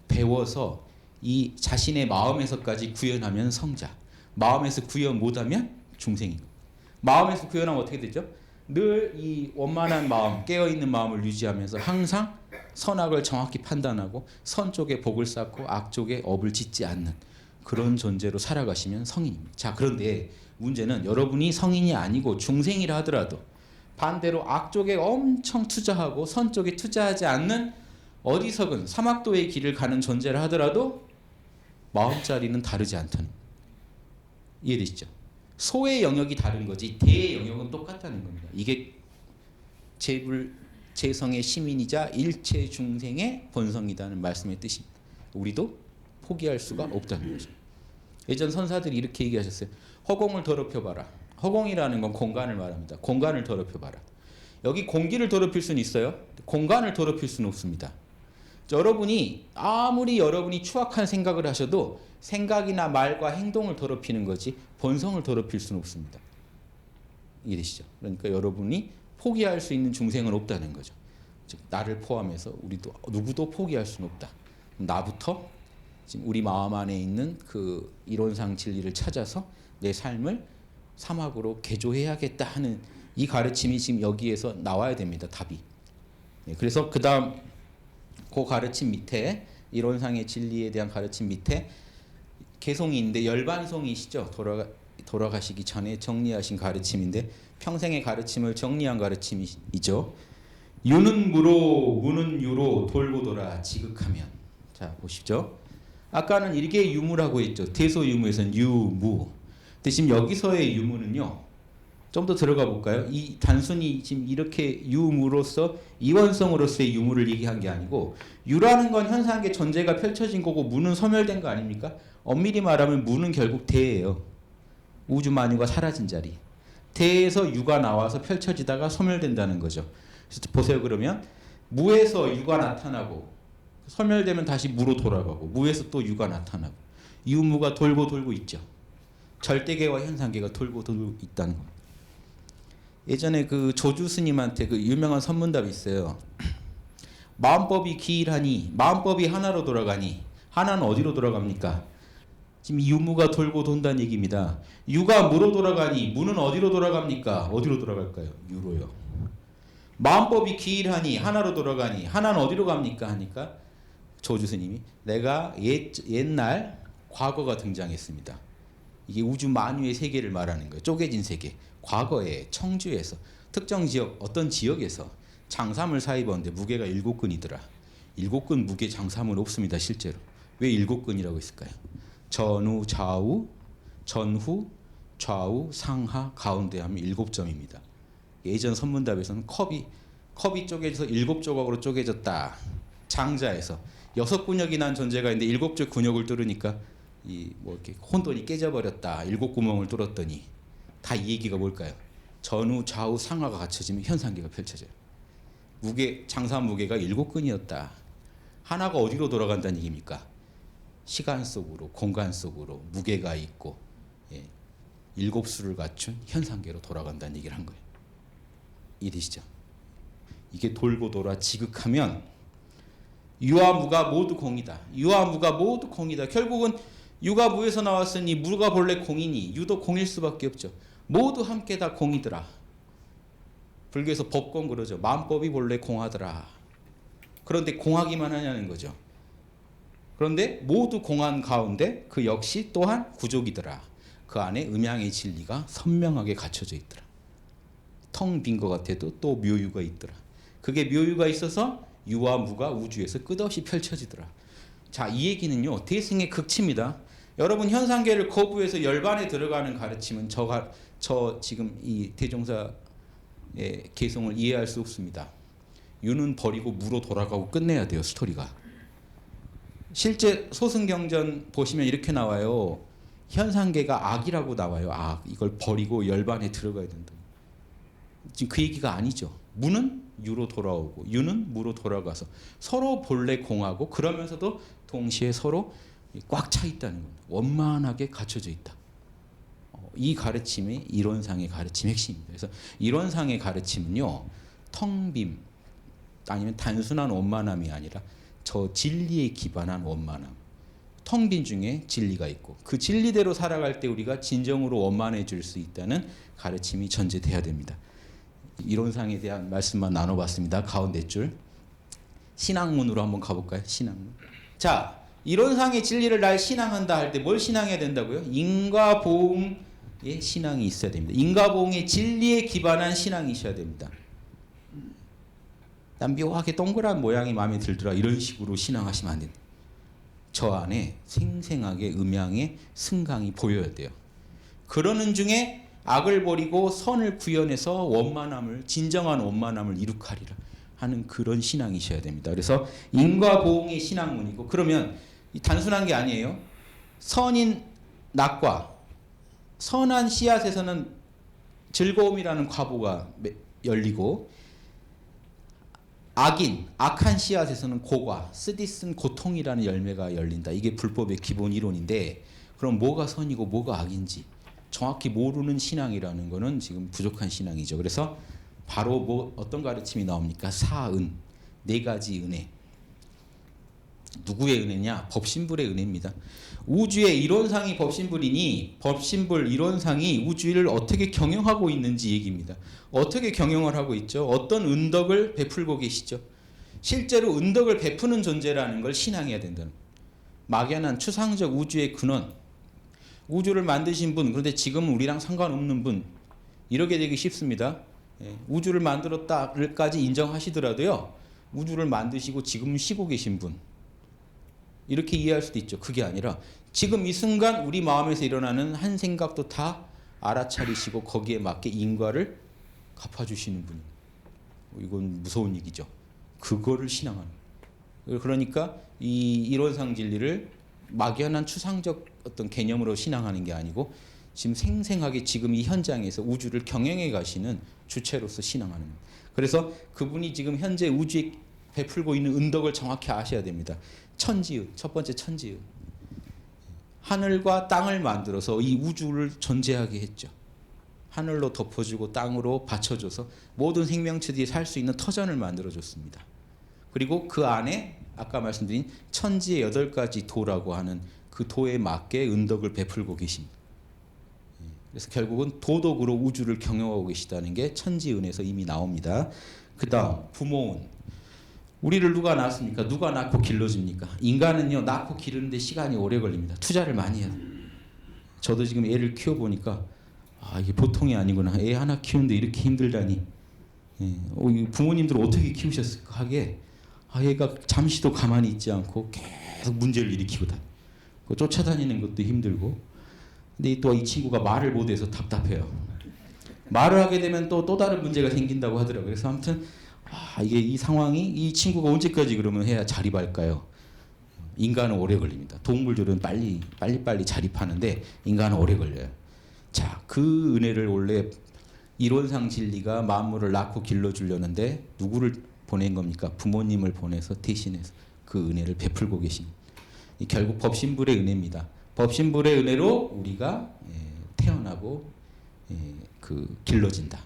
배워서 이 자신의 마음에서까지 구현하면 성자, 마음에서 구현 못하면 중생인 겁니다. 마음에서 구현하면 어떻게 되죠? 늘 이 원만한 마음, 깨어있는 마음을 유지하면서 항상 선악을 정확히 판단하고 선 쪽에 복을 쌓고 악 쪽에 업을 짓지 않는 그런 존재로 살아가시면 성인입니다. 자, 그런데 문제는 여러분이 성인이 아니고 중생이라 하더라도 반대로 악 쪽에 엄청 투자하고 선 쪽에 투자하지 않는 어리석은 사막도의 길을 가는 존재라 하더라도 마음자리는 다르지 않다는. 이해되시죠? 소의 영역이 다른 거지 대의 영역은 똑같다는 겁니다. 이게 재불재성의 시민이자 일체 중생의 본성이라는 말씀의 뜻입니다. 우리도 포기할 수가 없다는 거죠. 예전 선사들이 이렇게 얘기하셨어요. 허공을 더럽혀봐라. 허공이라는 건 공간을 말합니다. 공간을 더럽혀봐라. 여기 공기를 더럽힐 수는 있어요. 공간을 더럽힐 수는 없습니다. 여러분이 아무리 여러분이 추악한 생각을 하셔도 생각이나 말과 행동을 더럽히는 거지 본성을 더럽힐 수는 없습니다. 이해되시죠? 그러니까 여러분이 포기할 수 있는 중생은 없다는 거죠. 즉 나를 포함해서 우리도 누구도 포기할 수는 없다. 나부터 지금 우리 마음 안에 있는 그 이론상 진리를 찾아서 내 삶을 사막으로 개조해야겠다 하는 이 가르침이 지금 여기에서 나와야 됩니다. 답이. 그래서 그 다음 그 가르침 밑에 이론상의 진리에 대한 가르침 밑에 개송이 있는데 열반송이시죠. 돌아가시기 전에 정리하신 가르침인데 평생의 가르침을 정리한 가르침이죠. 유는 무로 무는 유로 돌고 돌아 지극하면. 자 보시죠. 아까는 이게 유무라고 했죠. 대소유무에서는 유무. 근데 지금 여기서의 유무는요. 좀 더 들어가 볼까요? 이 단순히 지금 이렇게 유무로서 이원성으로서의 유무를 얘기한 게 아니고 유라는 건 현상계 전제가 펼쳐진 거고 무는 소멸된 거 아닙니까? 엄밀히 말하면 무는 결국 대예요. 우주 만유가 사라진 자리. 대에서 유가 나와서 펼쳐지다가 소멸된다는 거죠. 그래서 보세요. 그러면 무에서 유가 나타나고 소멸되면 다시 무로 돌아가고 무에서 또 유가 나타나고 유무가 돌고 돌고 있죠. 절대계와 현상계가 돌고 돌고 있다는 겁니다. 예전에 그 조주 스님한테 그 유명한 선문답이 있어요. 마음법이 기일하니 마음법이 하나로 돌아가니 하나는 어디로 돌아갑니까? 지금 유무가 돌고 돈다는 얘기입니다. 유가 무로 돌아가니 무는 어디로 돌아갑니까? 어디로 돌아갈까요? 유로요. 마음법이 기일하니 하나로 돌아가니 하나는 어디로 갑니까? 하니까 조주 스님이 내가 옛날 과거가 등장했습니다. 이게 우주 만유의 세계를 말하는 거예요. 쪼개진 세계. 과거에 청주에서 특정 지역 어떤 지역에서 장삼을 사입었는데 무게가 7근이더라. 7근 무게 장삼은 없습니다. 실제로. 왜 7근이라고 했을까요? 전후 좌우 전후 좌우 상하 가운데 하면 7점입니다. 예전 선문답에서는 컵이 쪼개져서 7조각으로 쪼개졌다. 장자에서 6근역이 난 존재가 있는데 7쪽 근역을 뚫으니까 이 뭐 이렇게 혼돈이 깨져버렸다. 7구멍을 뚫었더니 다 이 얘기가 뭘까요? 전후 좌우 상하가 갖춰지면 현상계가 펼쳐져요. 장사 무게가 7근이었다. 하나가 어디로 돌아간다는 얘기입니까? 시간 속으로 공간 속으로 무게가 있고 7수를 갖춘 현상계로 돌아간다는 얘기를 한 거예요. 이해되시죠? 이게 돌고 돌아 지극하면 유와 무가 모두 공이다. 유와 무가 모두 공이다. 결국은 유가 무에서 나왔으니 무가 본래 공이니 유도 공일 수밖에 없죠. 모두 함께 다 공이더라. 불교에서 법공 그러죠. 마음법이 본래 공하더라. 그런데 공하기만 하냐는 거죠. 그런데 모두 공한 가운데 그 역시 또한 구족이더라. 그 안에 음양의 진리가 선명하게 갖춰져 있더라. 텅 빈 것 같아도 또 묘유가 있더라. 그게 묘유가 있어서 유와 무가 우주에서 끝없이 펼쳐지더라. 자, 이 얘기는요. 대승의 극치입니다. 여러분 현상계를 거부해서 열반에 들어가는 가르침은 저 지금 이 대종사의 개성을 이해할 수 없습니다. 유는 버리고 무로 돌아가고 끝내야 돼요. 스토리가. 실제 소승경전 보시면 이렇게 나와요. 현상계가 악이라고 나와요. 악. 이걸 버리고 열반에 들어가야 된다. 지금 그 얘기가 아니죠. 무는 유로 돌아오고 유는 무로 돌아가서 서로 본래 공하고 그러면서도 동시에 서로 꽉 차 있다는 겁니다. 원만하게 갖춰져 있다. 이 가르침이 이론상의 가르침 핵심입니다. 그래서 이론상의 가르침은요. 텅빔 아니면 단순한 원만함이 아니라 저 진리에 기반한 원만함. 텅빈 중에 진리가 있고 그 진리대로 살아갈 때 우리가 진정으로 원만해질 수 있다는 가르침이 전제돼야 됩니다. 이론상에 대한 말씀만 나눠봤습니다. 가운데 줄. 신앙문으로 한번 가볼까요? 신앙문. 자, 이론상의 진리를 날 신앙한다 할 때 뭘 신앙해야 된다고요? 인과보응의 신앙이 있어야 됩니다. 인과보응의 진리에 기반한 신앙이 있어야 됩니다. 난 묘하게 동그란 모양이 마음에 들더라. 이런 식으로 신앙하시면 안 됩니다. 저 안에 생생하게 음양의 승강이 보여야 돼요. 그러는 중에 악을 버리고 선을 구현해서 원만함을 진정한 원만함을 이룩하리라 하는 그런 신앙이셔야 됩니다. 그래서 인과보응의 신앙문이고 그러면 단순한 게 아니에요. 선인 낙과 선한 씨앗에서는 즐거움이라는 과보가 열리고 악한 씨앗에서는 고과, 쓰디쓴 고통이라는 열매가 열린다. 이게 불법의 기본 이론인데 그럼 뭐가 선이고 뭐가 악인지 정확히 모르는 신앙이라는 거는 지금 부족한 신앙이죠. 그래서 바로 뭐 어떤 가르침이 나옵니까? 사은, 네 가지 은혜. 누구의 은혜냐? 법신불의 은혜입니다. 우주의 이론상이 법신불이니 법신불 이론상이 우주를 어떻게 경영하고 있는지 얘기입니다. 어떻게 경영을 하고 있죠? 어떤 은덕을 베풀고 계시죠? 실제로 은덕을 베푸는 존재라는 걸 신앙해야 된다는 거예요. 막연한 추상적 우주의 근원, 우주를 만드신 분, 그런데 지금은 우리랑 상관없는 분, 이렇게 되기 쉽습니다. 우주를 만들었다까지 인정하시더라도요, 우주를 만드시고 지금 쉬고 계신 분, 이렇게 이해할 수도 있죠. 그게 아니라 지금 이 순간 우리 마음에서 일어나는 한 생각도 다 알아차리시고 거기에 맞게 인과를 갚아주시는 분. 이건 무서운 얘기죠. 그거를 신앙하는 거예요. 그러니까 이 이론상 진리를 막연한 추상적 어떤 개념으로 신앙하는 게 아니고 지금 생생하게 지금 이 현장에서 우주를 경영해 가시는 주체로서 신앙하는 거예요. 그래서 그분이 지금 현재 우주에 베풀고 있는 은덕을 정확히 아셔야 됩니다. 천지은, 첫 번째 천지은. 하늘과 땅을 만들어서 이 우주를 존재하게 했죠. 하늘로 덮어주고 땅으로 받쳐줘서 모든 생명체들이 살 수 있는 터전을 만들어줬습니다. 그리고 그 안에 아까 말씀드린 천지의 8가지 도라고 하는 그 도에 맞게 은덕을 베풀고 계십니다. 그래서 결국은 도덕으로 우주를 경영하고 계시다는 게 천지은에서 이미 나옵니다. 그 다음 부모은. 우리를 누가 낳았습니까? 누가 낳고 길러줍니까? 인간은요, 낳고 기르는데 시간이 오래 걸립니다. 투자를 많이 해야 돼요. 저도 지금 애를 키워보니까 이게 보통이 아니구나. 애 하나 키우는데 이렇게 힘들다니. 부모님들 어떻게 키우셨을까 하게 얘가 잠시도 가만히 있지 않고 계속 문제를 일으키고 쫓아다니는 것도 힘들고. 근데 또 이 친구가 말을 못해서 답답해요. 말을 하게 되면 또 다른 문제가 생긴다고 하더라고요. 그래서 아무튼 이게 이 상황이 이 친구가 언제까지 그러면 해야 자립할까요? 인간은 오래 걸립니다. 동물들은 빨리 자립하는데 인간은 오래 걸려요. 자, 그 은혜를 원래 이론상 진리가 만물을 낳고 길러주려는데 누구를 보낸 겁니까? 부모님을 보내서 대신해서 그 은혜를 베풀고 계십니다. 결국 법신불의 은혜입니다. 법신불의 은혜로 우리가 태어나고 길러진다.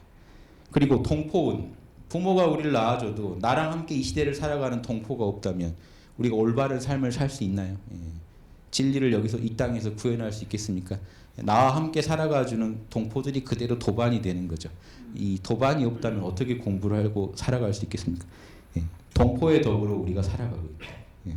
그리고 동포은. 부모가 우리를 낳아줘도 나랑 함께 이 시대를 살아가는 동포가 없다면 우리가 올바른 삶을 살 수 있나요? 진리를 여기서 이 땅에서 구현할 수 있겠습니까? 나와 함께 살아가주는 동포들이 그대로 도반이 되는 거죠. 이 도반이 없다면 어떻게 공부를 하고 살아갈 수 있겠습니까? 동포의 덕으로 우리가 살아가고 있다.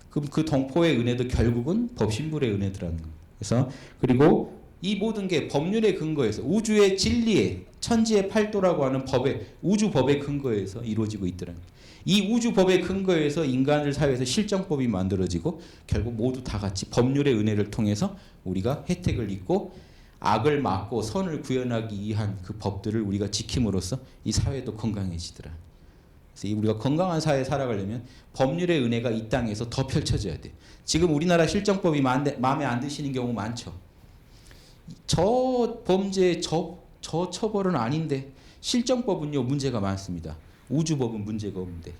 그럼 그 동포의 은혜도 결국은 법신불의 은혜더라는 거예요. 그래서 그리고 이 모든 게 법률의 근거에서 우주의 진리에 천지의 팔도라고 하는 법의 우주법의 근거에서 이루어지고 있더라는 거예요. 이 우주법의 근거에서 인간들 사회에서 실정법이 만들어지고 결국 모두 다 같이 법률의 은혜를 통해서 우리가 혜택을 입고 악을 막고 선을 구현하기 위한 그 법들을 우리가 지킴으로써 이 사회도 건강해지더라. 그래서 우리가 건강한 사회에 살아가려면 법률의 은혜가 이 땅에서 더 펼쳐져야 돼. 지금 우리나라 실정법이 마음에 안 드시는 경우 많죠. 저 범죄 저 처벌은 아닌데 실정법은요 문제가 많습니다. 우주법은 문제가 없는데.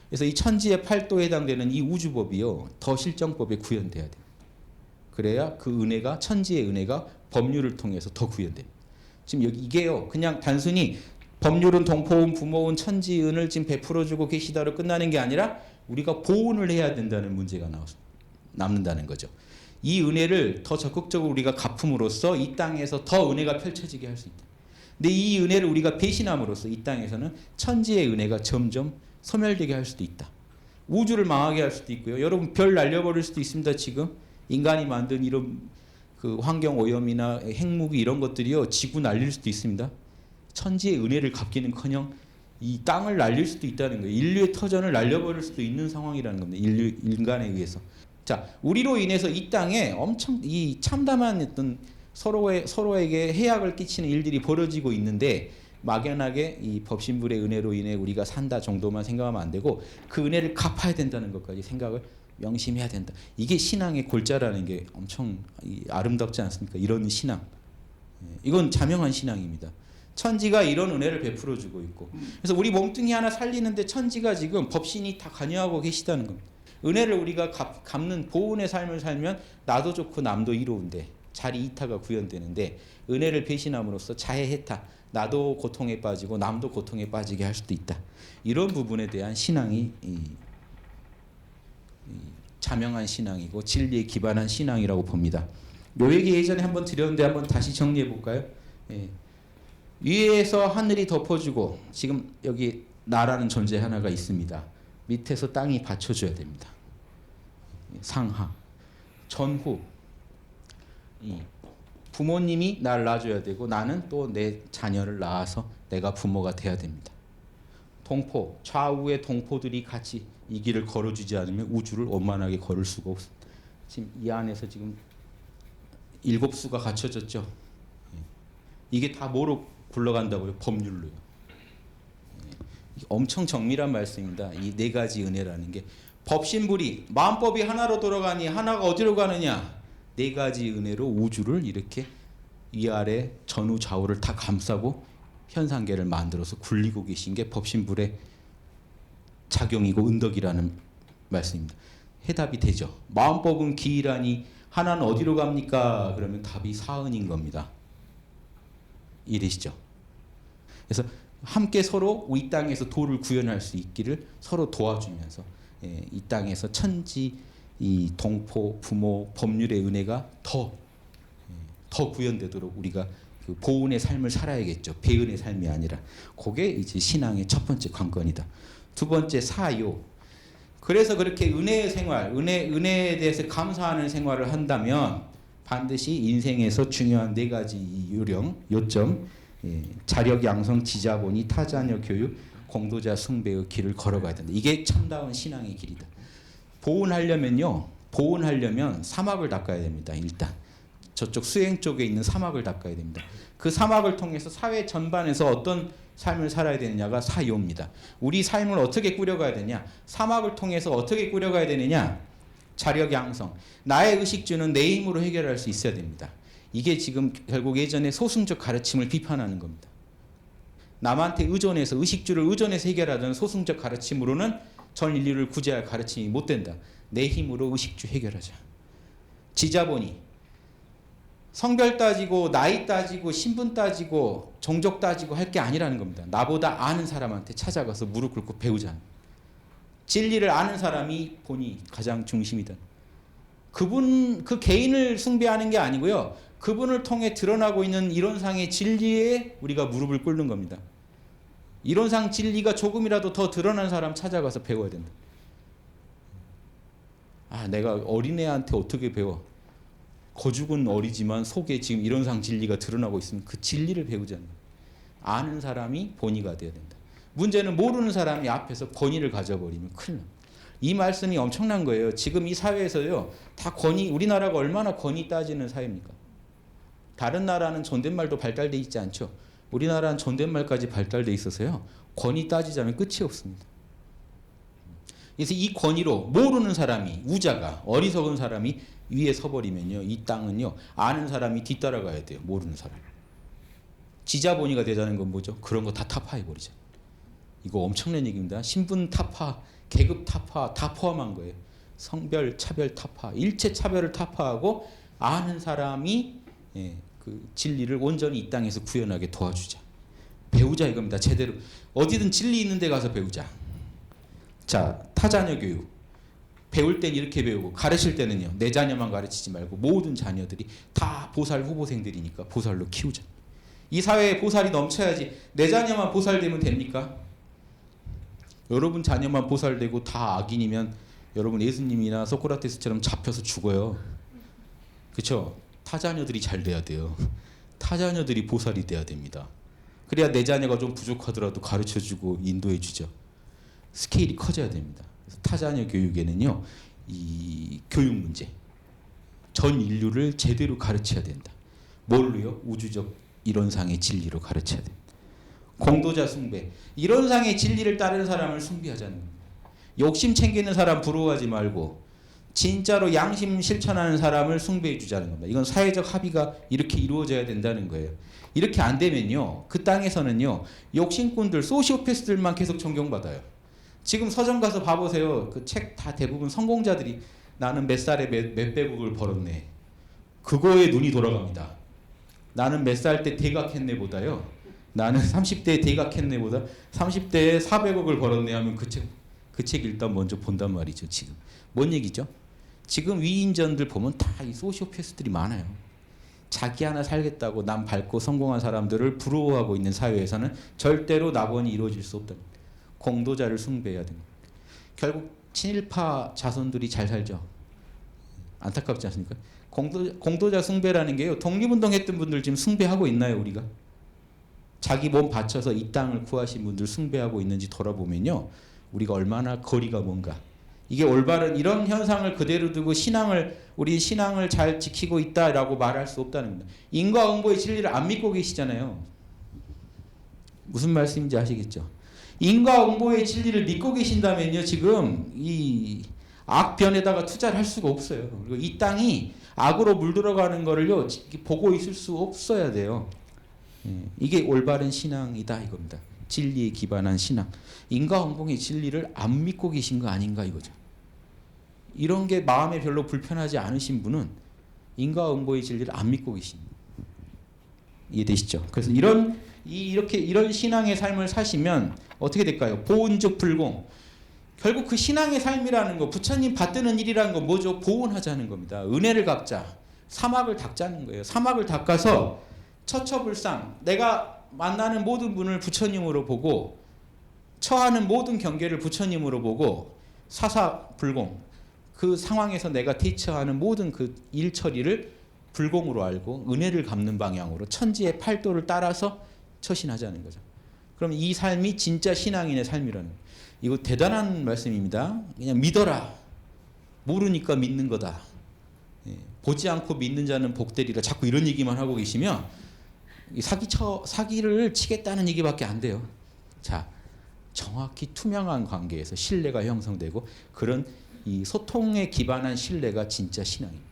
그래서 이 천지의 팔도에 해당되는 이 우주법이요 더 실정법에 구현돼야 돼요. 그래야 그 은혜가 천지의 은혜가 법률을 통해서 더 구현돼요. 지금 여기 이게요 그냥 단순히 법률은 동포은 부모은 천지은을 지금 베풀어주고 계시다로 끝나는 게 아니라 우리가 보훈을 해야 된다는 문제가 남는다는 거죠. 이 은혜를 더 적극적으로 우리가 갚음으로써 이 땅에서 더 은혜가 펼쳐지게 할 수 있다. 근데 이 은혜를 우리가 배신함으로써 이 땅에서는 천지의 은혜가 점점 소멸되게 할 수도 있다. 우주를 망하게 할 수도 있고요. 여러분 별 날려버릴 수도 있습니다. 지금 인간이 만든 이런 그 환경 오염이나 핵무기 이런 것들이요 지구 날릴 수도 있습니다. 천지의 은혜를 갚기는커녕 이 땅을 날릴 수도 있다는 거예요. 인류의 터전을 날려버릴 수도 있는 상황이라는 겁니다. 인간에 의해서. 자, 우리로 인해서 이 땅에 엄청 이 참담한 어떤 서로에게 해악을 끼치는 일들이 벌어지고 있는데 막연하게 이 법신불의 은혜로 인해 우리가 산다 정도만 생각하면 안 되고 그 은혜를 갚아야 된다는 것까지 생각을 명심해야 된다. 이게 신앙의 골자라는 게 엄청 아름답지 않습니까? 이런 신앙. 이건 자명한 신앙입니다. 천지가 이런 은혜를 베풀어 주고 있고, 그래서 우리 몸뚱이 하나 살리는데 천지가 지금 법신이 다 관여하고 계시다는 겁니다. 은혜를 우리가 갚는 보은의 삶을 살면 나도 좋고 남도 이로운데 자리 이타가 구현되는데, 은혜를 배신함으로써 자해 해타, 나도 고통에 빠지고 남도 고통에 빠지게 할 수도 있다. 이런 부분에 대한 신앙이 자명한 신앙이고 진리에 기반한 신앙이라고 봅니다. 요 얘기 예전에 한번 드렸는데 한번 다시 정리해 볼까요? 위에서 하늘이 덮어주고 지금 여기 나라는 존재 하나가 있습니다. 밑에서 땅이 받쳐줘야 됩니다. 상하, 전후. 부모님이 날 낳아줘야 되고 나는 또 내 자녀를 낳아서 내가 부모가 돼야 됩니다. 동포, 좌우의 동포들이 같이 이 길을 걸어주지 않으면 우주를 원만하게 걸을 수가 없습니다. 지금 이 안에서 지금 7수가 갖춰졌죠. 이게 다 뭐로 굴러간다고요? 법률로요. 엄청 정밀한 말씀입니다. 이 4가지 은혜라는 게 법신불이 마음법이 하나로 돌아가니 하나가 어디로 가느냐? 4가지 은혜로 우주를 이렇게 위아래 전후 좌우를 다 감싸고 현상계를 만들어서 굴리고 계신 게 법신불의 작용이고 은덕이라는 말씀입니다. 해답이 되죠. 마음법은 기이라니 하나는 어디로 갑니까? 그러면 답이 사은인 겁니다. 이해되시죠? 그래서 함께 서로 이 땅에서 도를 구현할 수 있기를 서로 도와주면서 이 땅에서 천지, 이 동포, 부모, 법률의 은혜가 더 구현되도록 우리가 그 보은의 삶을 살아야겠죠. 배은의 삶이 아니라. 그게 이제 신앙의 첫 번째 관건이다. 두 번째 사요. 그래서 그렇게 은혜의 생활, 은혜에 대해서 감사하는 생활을 한다면 반드시 인생에서 중요한 4가지 요점, 자력 양성, 지자본이, 타자녀 교육, 공도자 숭배의 길을 걸어가야 된다. 이게 참다운 신앙의 길이다. 보은하려면 사막을 닦아야 됩니다. 일단 저쪽 수행 쪽에 있는 사막을 닦아야 됩니다. 그 사막을 통해서 사회 전반에서 어떤 삶을 살아야 되느냐가 사요입니다. 우리 삶을 어떻게 꾸려가야 되냐? 사막을 통해서 어떻게 꾸려가야 되느냐? 자력 양성. 나의 의식주는 내 힘으로 해결할 수 있어야 됩니다. 이게 지금 결국 예전에 소승적 가르침을 비판하는 겁니다. 남한테 의존해서 의식주를 의존해서 해결하던 소승적 가르침으로는 전 인류를 구제할 가르침이 못 된다. 내 힘으로 의식주 해결하자. 지자본이 성별 따지고 나이 따지고 신분 따지고 종족 따지고 할 게 아니라는 겁니다. 나보다 아는 사람한테 찾아가서 무릎 꿇고 배우자. 진리를 아는 사람이 본이 가장 중심이다. 그 개인을 숭배하는 게 아니고요. 그분을 통해 드러나고 있는 이론상의 진리에 우리가 무릎을 꿇는 겁니다. 이론상 진리가 조금이라도 더 드러난 사람 찾아가서 배워야 된다. 내가 어린애한테 어떻게 배워? 거죽은 어리지만 속에 지금 이론상 진리가 드러나고 있으면 그 진리를 배우잖아요. 아는 사람이 본의가 되어야 된다. 문제는 모르는 사람이 앞에서 권위를 가져버리면 큰일 납니다. 이 말씀이 엄청난 거예요. 지금 이 사회에서요, 다 우리나라가 얼마나 권위 따지는 사회입니까? 다른 나라는 존댓말도 발달돼 있지 않죠. 우리나라는 존댓말까지 발달돼 있어서요, 권위 따지자면 끝이 없습니다. 그래서 이 권위로 모르는 사람이, 우자가, 어리석은 사람이 위에 서버리면요, 이 땅은요, 아는 사람이 뒤따라가야 돼요. 모르는 사람. 지자본의가 되자는 건 뭐죠? 그런 거 다 타파해버리자. 이거 엄청난 얘기입니다. 신분 타파, 계급 타파 다 포함한 거예요. 성별, 차별 타파, 일체 차별을 타파하고 아는 사람이 그 진리를 온전히 이 땅에서 구현하게 도와주자. 배우자 이겁니다. 제대로. 어디든 진리 있는 데 가서 배우자. 자, 타자녀 교육. 배울 땐 이렇게 배우고 가르칠 때는요, 내 자녀만 가르치지 말고 모든 자녀들이 다 보살 후보생들이니까 보살로 키우자. 이 사회에 보살이 넘쳐야지. 내 자녀만 보살되면 됩니까? 여러분 자녀만 보살되고 다 악인이면 여러분 예수님이나 소크라테스처럼 잡혀서 죽어요. 그렇죠? 타자녀들이 잘 돼야 돼요. 타자녀들이 보살이 돼야 됩니다. 그래야 내 자녀가 좀 부족하더라도 가르쳐주고 인도해주죠. 스케일이 커져야 됩니다. 그래서 타자녀 교육에는요, 이 교육 문제, 전 인류를 제대로 가르쳐야 된다. 뭘로요? 우주적 이론상의 진리로 가르쳐야 된다. 공도자 숭배, 이론상의 진리를 따르는 사람을 숭배하자는 겁니다. 욕심 챙기는 사람 부러워하지 말고 진짜로 양심 실천하는 사람을 숭배해 주자는 겁니다. 이건 사회적 합의가 이렇게 이루어져야 된다는 거예요. 이렇게 안 되면요, 그 땅에서는요, 욕심꾼들, 소시오패스들만 계속 존경받아요. 지금 서점 가서 봐보세요. 그 책 다 대부분 성공자들이 나는 몇 살에 몇 백억을 벌었네. 그거에 눈이 돌아갑니다. 나는 몇 살 때 대각했네 보다요. 나는 30대에 대각했네 보다 30대에 400억을 벌었네 하면 그 책 일단 먼저 본단 말이죠. 지금 뭔 얘기죠? 지금 위인전들 보면 다 이 소시오패스들이 많아요. 자기 하나 살겠다고 남 밟고 성공한 사람들을 부러워하고 있는 사회에서는 절대로 낙원이 이루어질 수 없다. 공도자를 숭배해야 됩니다. 결국 친일파 자손들이 잘 살죠. 안타깝지 않습니까? 공도자 숭배라는 게요, 독립운동했던 분들 지금 숭배하고 있나요, 우리가? 자기 몸 바쳐서 이 땅을 구하신 분들 숭배하고 있는지 돌아보면요, 우리가 얼마나 거리가 먼가. 이게 올바른 이런 현상을 그대로 두고 우리 신앙을 잘 지키고 있다라고 말할 수 없다는 겁니다. 인과응보의 진리를 안 믿고 계시잖아요. 무슨 말씀인지 아시겠죠? 인과응보의 진리를 믿고 계신다면요, 지금 이 악변에다가 투자를 할 수가 없어요. 그리고 이 땅이 악으로 물들어가는 거를요, 보고 있을 수 없어야 돼요. 이게 올바른 신앙이다 이겁니다. 진리에 기반한 신앙. 인과응보의 진리를 안 믿고 계신 거 아닌가 이거죠. 이런 게 마음에 별로 불편하지 않으신 분은 인과응보의 진리를 안 믿고 계십니다. 이해되시죠? 그래서 이런 신앙의 삶을 사시면 어떻게 될까요? 보은즉 불공. 결국 그 신앙의 삶이라는 거, 부처님 받드는 일이라는 건 뭐죠? 보은하자는 겁니다. 은혜를 갚자. 사막을 닦자는 거예요. 사막을 닦아서 처처불상, 내가 만나는 모든 분을 부처님으로 보고, 처하는 모든 경계를 부처님으로 보고, 사사불공, 그 상황에서 내가 대처하는 모든 그 일 처리를 불공으로 알고 은혜를 갚는 방향으로 천지의 팔도를 따라서 처신하자는 거죠. 그럼 이 삶이 진짜 신앙인의 삶이라는 거예요. 이거 대단한 말씀입니다. 그냥 믿어라. 모르니까 믿는 거다. 보지 않고 믿는 자는 복되리라. 자꾸 이런 얘기만 하고 계시면 사기를 치겠다는 얘기밖에 안 돼요. 자, 정확히 투명한 관계에서 신뢰가 형성되고 그런 이 소통에 기반한 신뢰가 진짜 신앙입니다.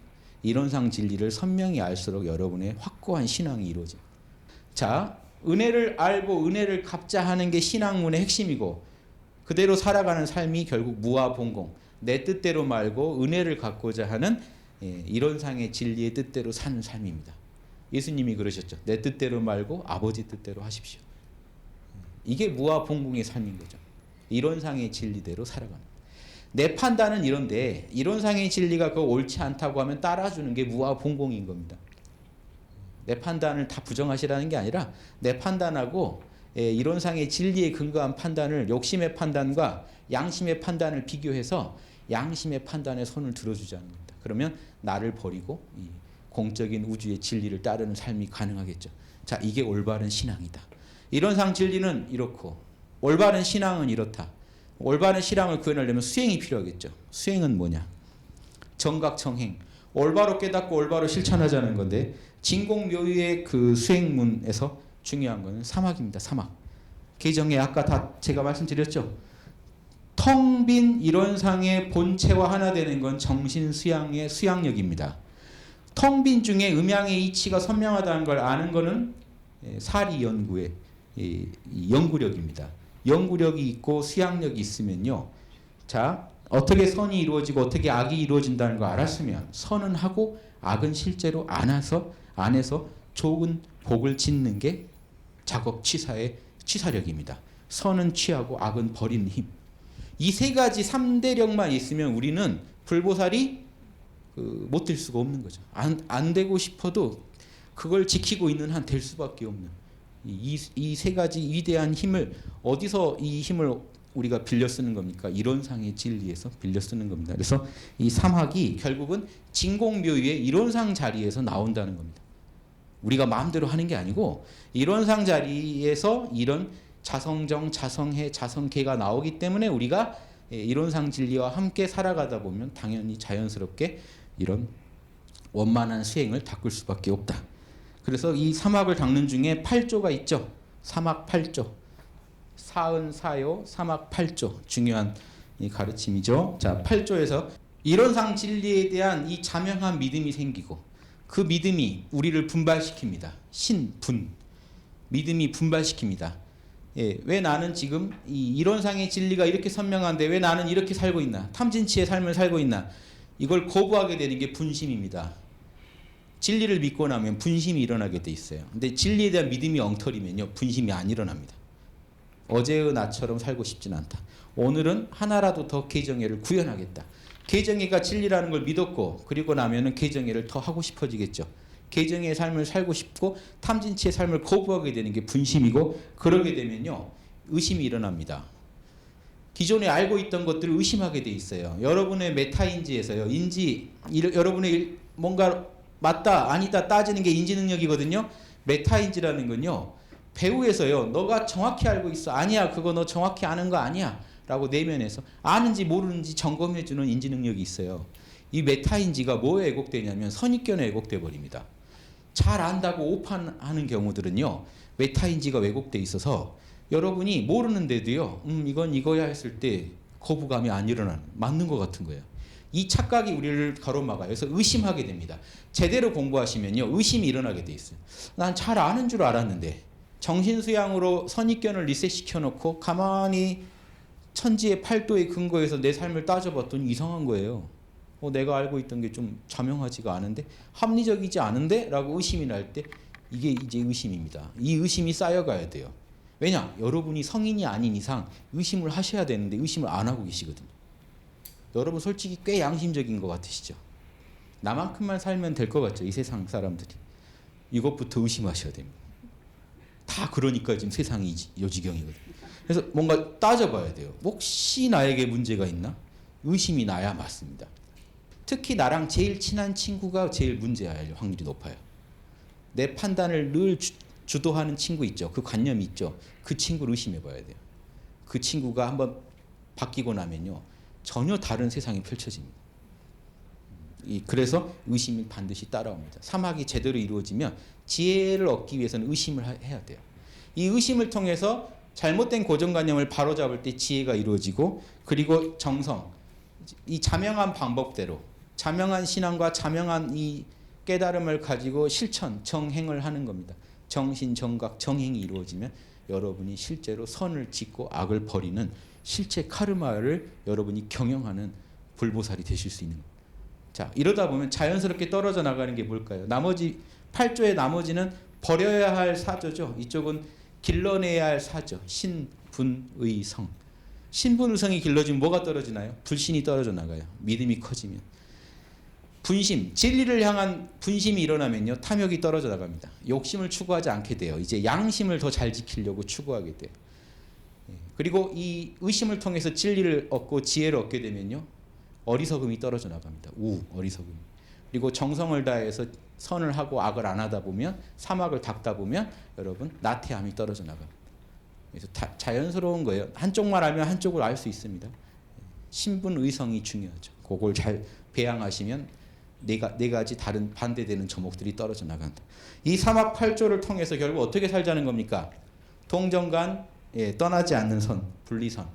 이론상 진리를 선명히 알수록 여러분의 확고한 신앙이 이루어집니다. 자, 은혜를 알고 은혜를 갚자 하는 게 신학문의 핵심이고, 그대로 살아가는 삶이 결국 무아봉공, 내 뜻대로 말고 은혜를 갖고자 하는 이론상의 진리의 뜻대로 사는 삶입니다. 예수님이 그러셨죠. 내 뜻대로 말고 아버지 뜻대로 하십시오. 이게 무아봉공의 삶인 거죠. 이론상의 진리대로 살아가는 거예요. 내 판단은 이런데 이론상의 진리가 그거 옳지 않다고 하면 따라주는 게 무아봉공인 겁니다. 내 판단을 다 부정하시라는 게 아니라 내 판단하고 이론상의 진리에 근거한 판단을, 욕심의 판단과 양심의 판단을 비교해서 양심의 판단에 손을 들어주자는 겁니다. 그러면 나를 버리고 이 공적인 우주의 진리를 따르는 삶이 가능하겠죠. 자, 이게 올바른 신앙이다. 이론상 진리는 이렇고 올바른 신앙은 이렇다. 올바른 신앙을 구현하려면 수행이 필요하겠죠. 수행은 뭐냐? 정각정행. 올바로 깨닫고 올바로 실천하자는 건데, 진공묘유의 그 수행문에서 중요한 것은 사막입니다. 사막. 개정에 아까 다 제가 말씀드렸죠. 텅 빈 이론상의 본체와 하나 되는 건 정신 수양의 수양력입니다. 텅 빈 중에 음양의 이치가 선명하다는 걸 아는 것은 사리 연구의 연구력입니다. 연구력이 있고 수양력이 있으면요. 자, 어떻게 선이 이루어지고 어떻게 악이 이루어진다는 걸 알았으면 선은 하고 악은 실제로 안에서 좋은 복을 짓는 게 작업 취사의 취사력입니다. 선은 취하고 악은 버리는 힘. 이 세 가지 3대력만 있으면 우리는 불보살이 못 될 수가 없는 거죠. 안 되고 싶어도 그걸 지키고 있는 한 될 수밖에 없는 이 세 가지 위대한 힘을, 어디서 이 힘을 우리가 빌려 쓰는 겁니까? 이론상의 진리에서 빌려 쓰는 겁니다. 그래서 이 삼학이 결국은 진공묘유의 이론상 자리에서 나온다는 겁니다. 우리가 마음대로 하는 게 아니고 이론상 자리에서 이런 자성정, 자성해, 자성계가 나오기 때문에 우리가 이론상 진리와 함께 살아가다 보면 당연히 자연스럽게 이런 원만한 수행을 닦을 수밖에 없다. 그래서 이 사막을 닦는 중에 8조가 있죠. 사막 8조. 사은, 사요, 사막 8조. 중요한 이 가르침이죠. 자, 8조에서 이론상 진리에 대한 이 자명한 믿음이 생기고 그 믿음이 우리를 분발시킵니다. 신분. 믿음이 분발시킵니다. 예, 왜 나는 지금 이 이론상의 진리가 이렇게 선명한데 왜 나는 이렇게 살고 있나? 탐진치의 삶을 살고 있나? 이걸 거부하게 되는 게 분심입니다. 진리를 믿고 나면 분심이 일어나게 돼 있어요. 근데 진리에 대한 믿음이 엉터리면요, 분심이 안 일어납니다. 어제의 나처럼 살고 싶진 않다. 오늘은 하나라도 더 개정애를 구현하겠다. 개정애가 진리라는 걸 믿었고 그리고 나면은 개정애를 더 하고 싶어지겠죠. 개정애의 삶을 살고 싶고 탐진치의 삶을 거부하게 되는 게 분심이고 그러게 되면요, 의심이 일어납니다. 기존에 알고 있던 것들을 의심하게 돼 있어요. 여러분의 메타인지에서요, 여러분의 뭔가 맞다 아니다 따지는 게 인지 능력이거든요. 메타인지라는 건요, 배우에서요, 너가 정확히 알고 있어, 아니야 그거 너 정확히 아는 거 아니야 라고 내면에서 아는지 모르는지 점검해주는 인지 능력이 있어요. 이 메타인지가 뭐에 왜곡되냐면 선입견에 왜곡돼 버립니다. 잘 안다고 오판하는 경우들은요, 메타인지가 왜곡돼 있어서 여러분이 모르는데도요, 이건 이거야 했을 때 거부감이 안 일어나는, 맞는 것 같은 거예요. 이 착각이 우리를 가로막아요. 그래서 의심하게 됩니다. 제대로 공부하시면요, 의심이 일어나게 돼 있어요. 난 잘 아는 줄 알았는데 정신수양으로 선입견을 리셋시켜 놓고 가만히 천지의 팔도의 근거에서 내 삶을 따져봤더니 이상한 거예요. 내가 알고 있던 게 좀 자명하지가 않은데, 합리적이지 않은데? 라고 의심이 날 때 이게 이제 의심입니다. 이 의심이 쌓여가야 돼요. 왜냐? 여러분이 성인이 아닌 이상 의심을 하셔야 되는데 의심을 안 하고 계시거든요. 여러분 솔직히 꽤 양심적인 것 같으시죠? 나만큼만 살면 될 것 같죠? 이 세상 사람들이. 이것부터 의심하셔야 됩니다. 다 그러니까 지금 세상이 요지경이거든요. 그래서 뭔가 따져봐야 돼요. 혹시 나에게 문제가 있나? 의심이 나야 맞습니다. 특히 나랑 제일 친한 친구가 제일 문제일 확률이 높아요. 내 판단을 늘 주도하는 친구 있죠. 그 관념이 있죠. 그 친구를 의심해 봐야 돼요. 그 친구가 한번 바뀌고 나면요, 전혀 다른 세상이 펼쳐집니다. 그래서 의심이 반드시 따라옵니다. 사막이 제대로 이루어지면 지혜를 얻기 위해서는 의심을 해야 돼요. 이 의심을 통해서 잘못된 고정관념을 바로잡을 때 지혜가 이루어지고, 그리고 정성, 이 자명한 방법대로 자명한 신앙과 자명한 이 깨달음을 가지고 실천, 정행을 하는 겁니다. 정신, 정각, 정행이 이루어지면 여러분이 실제로 선을 짓고 악을 버리는 실제 카르마를 여러분이 경영하는 불보살이 되실 수 있는 겁니다. 자, 이러다 보면 자연스럽게 떨어져 나가는 게 뭘까요? 나머지 8조의 나머지는 버려야 할 사조죠. 이쪽은 길러내야 할 사조. 신, 분, 의, 성. 신분의성이 길러지면 뭐가 떨어지나요? 불신이 떨어져 나가요. 믿음이 커지면. 분심, 진리를 향한 분심이 일어나면요, 탐욕이 떨어져 나갑니다. 욕심을 추구하지 않게 돼요. 이제 양심을 더 잘 지키려고 추구하게 돼요. 그리고 이 의심을 통해서 진리를 얻고 지혜를 얻게 되면요, 어리석음이 떨어져 나갑니다. 어리석음. 그리고 정성을 다해서 선을 하고 악을 안 하다 보면, 사막을 닦다 보면 여러분 나태함이 떨어져 나갑니다. 그래서 자연스러운 거예요. 한쪽만 알면 한쪽을 알 수 있습니다. 신분 의성이 중요하죠. 그걸 잘 배양하시면 네 가지 다른 반대되는 조목들이 떨어져 나간다. 이 사막 8조를 통해서 결국 어떻게 살자는 겁니까? 동정간, 떠나지 않는 선, 분리선.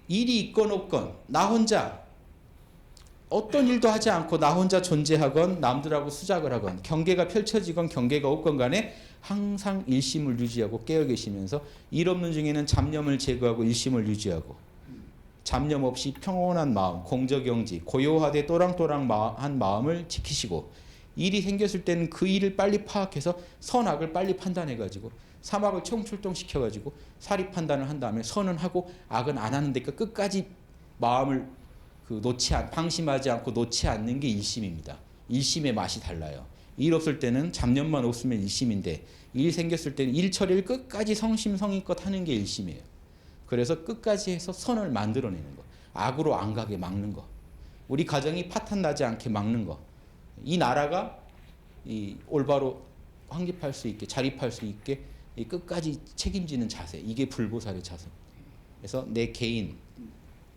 일이 있건 없건 나 혼자 어떤 일도 하지 않고 나 혼자 존재하건 남들하고 수작을 하건 경계가 펼쳐지건 경계가 없건 간에 항상 일심을 유지하고 깨어 계시면서 일 없는 중에는 잡념을 제거하고 일심을 유지하고, 잡념 없이 평온한 마음, 공저경지, 고요하되 또랑또랑한 마음을 지키시고, 일이 생겼을 때는 그 일을 빨리 파악해서 선악을 빨리 판단해가지고 사막을 총출동시켜가지고 사리 판단을 한 다음에 선은 하고 악은 안 하는 데까 끝까지 마음을 방심하지 않고 놓지 않는 게 일심입니다. 일심의 맛이 달라요. 일 없을 때는 잡념만 없으면 일심인데, 일 생겼을 때는 일 처리를 끝까지 성심성의껏 하는 게 일심이에요. 그래서 끝까지 해서 선을 만들어내는 거, 악으로 안 가게 막는 거, 우리 가정이 파탄 나지 않게 막는 거, 이 나라가 올바로 확립할 수 있게, 자립할 수 있게 끝까지 책임지는 자세, 이게 불보살의 자세. 그래서 내 개인,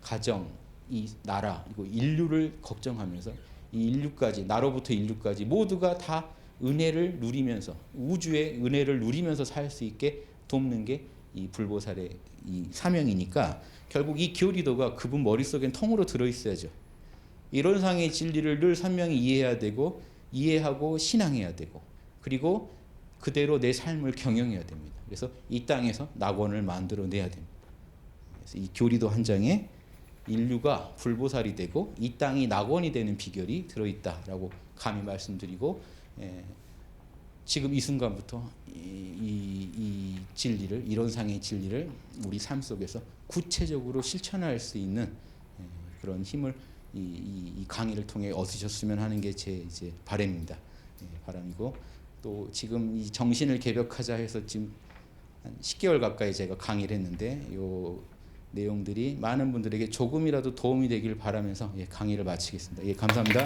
가정, 이 나라, 그리고 인류를 걱정하면서 이 인류까지, 나로부터 인류까지 모두가 다 은혜를 누리면서, 우주의 은혜를 누리면서 살 수 있게 돕는 게 이 불보살의 이 사명이니까, 결국 이 교리도가 그분 머릿속엔 통으로 들어있어야죠. 이런 상의 진리를 늘 선명히 이해해야 되고 이해하고 신앙해야 되고 그리고 그대로 내 삶을 경영해야 됩니다. 그래서 이 땅에서 낙원을 만들어내야 됩니다. 그래서 이 교리도 한 장에 인류가 불보살이 되고 이 땅이 낙원이 되는 비결이 들어있다라고 감히 말씀드리고 지금 이 순간부터 이 진리를 이런 상의 진리를 우리 삶 속에서 구체적으로 실천할 수 있는 그런 힘을 이 강의를 통해 얻으셨으면 하는 게 제 이제 바람입니다. 바람이고 또 지금 이 정신을 개벽하자 해서 지금 한 10개월 가까이 제가 강의를 했는데 요 내용들이 많은 분들에게 조금이라도 도움이 되길 바라면서 강의를 마치겠습니다. 감사합니다.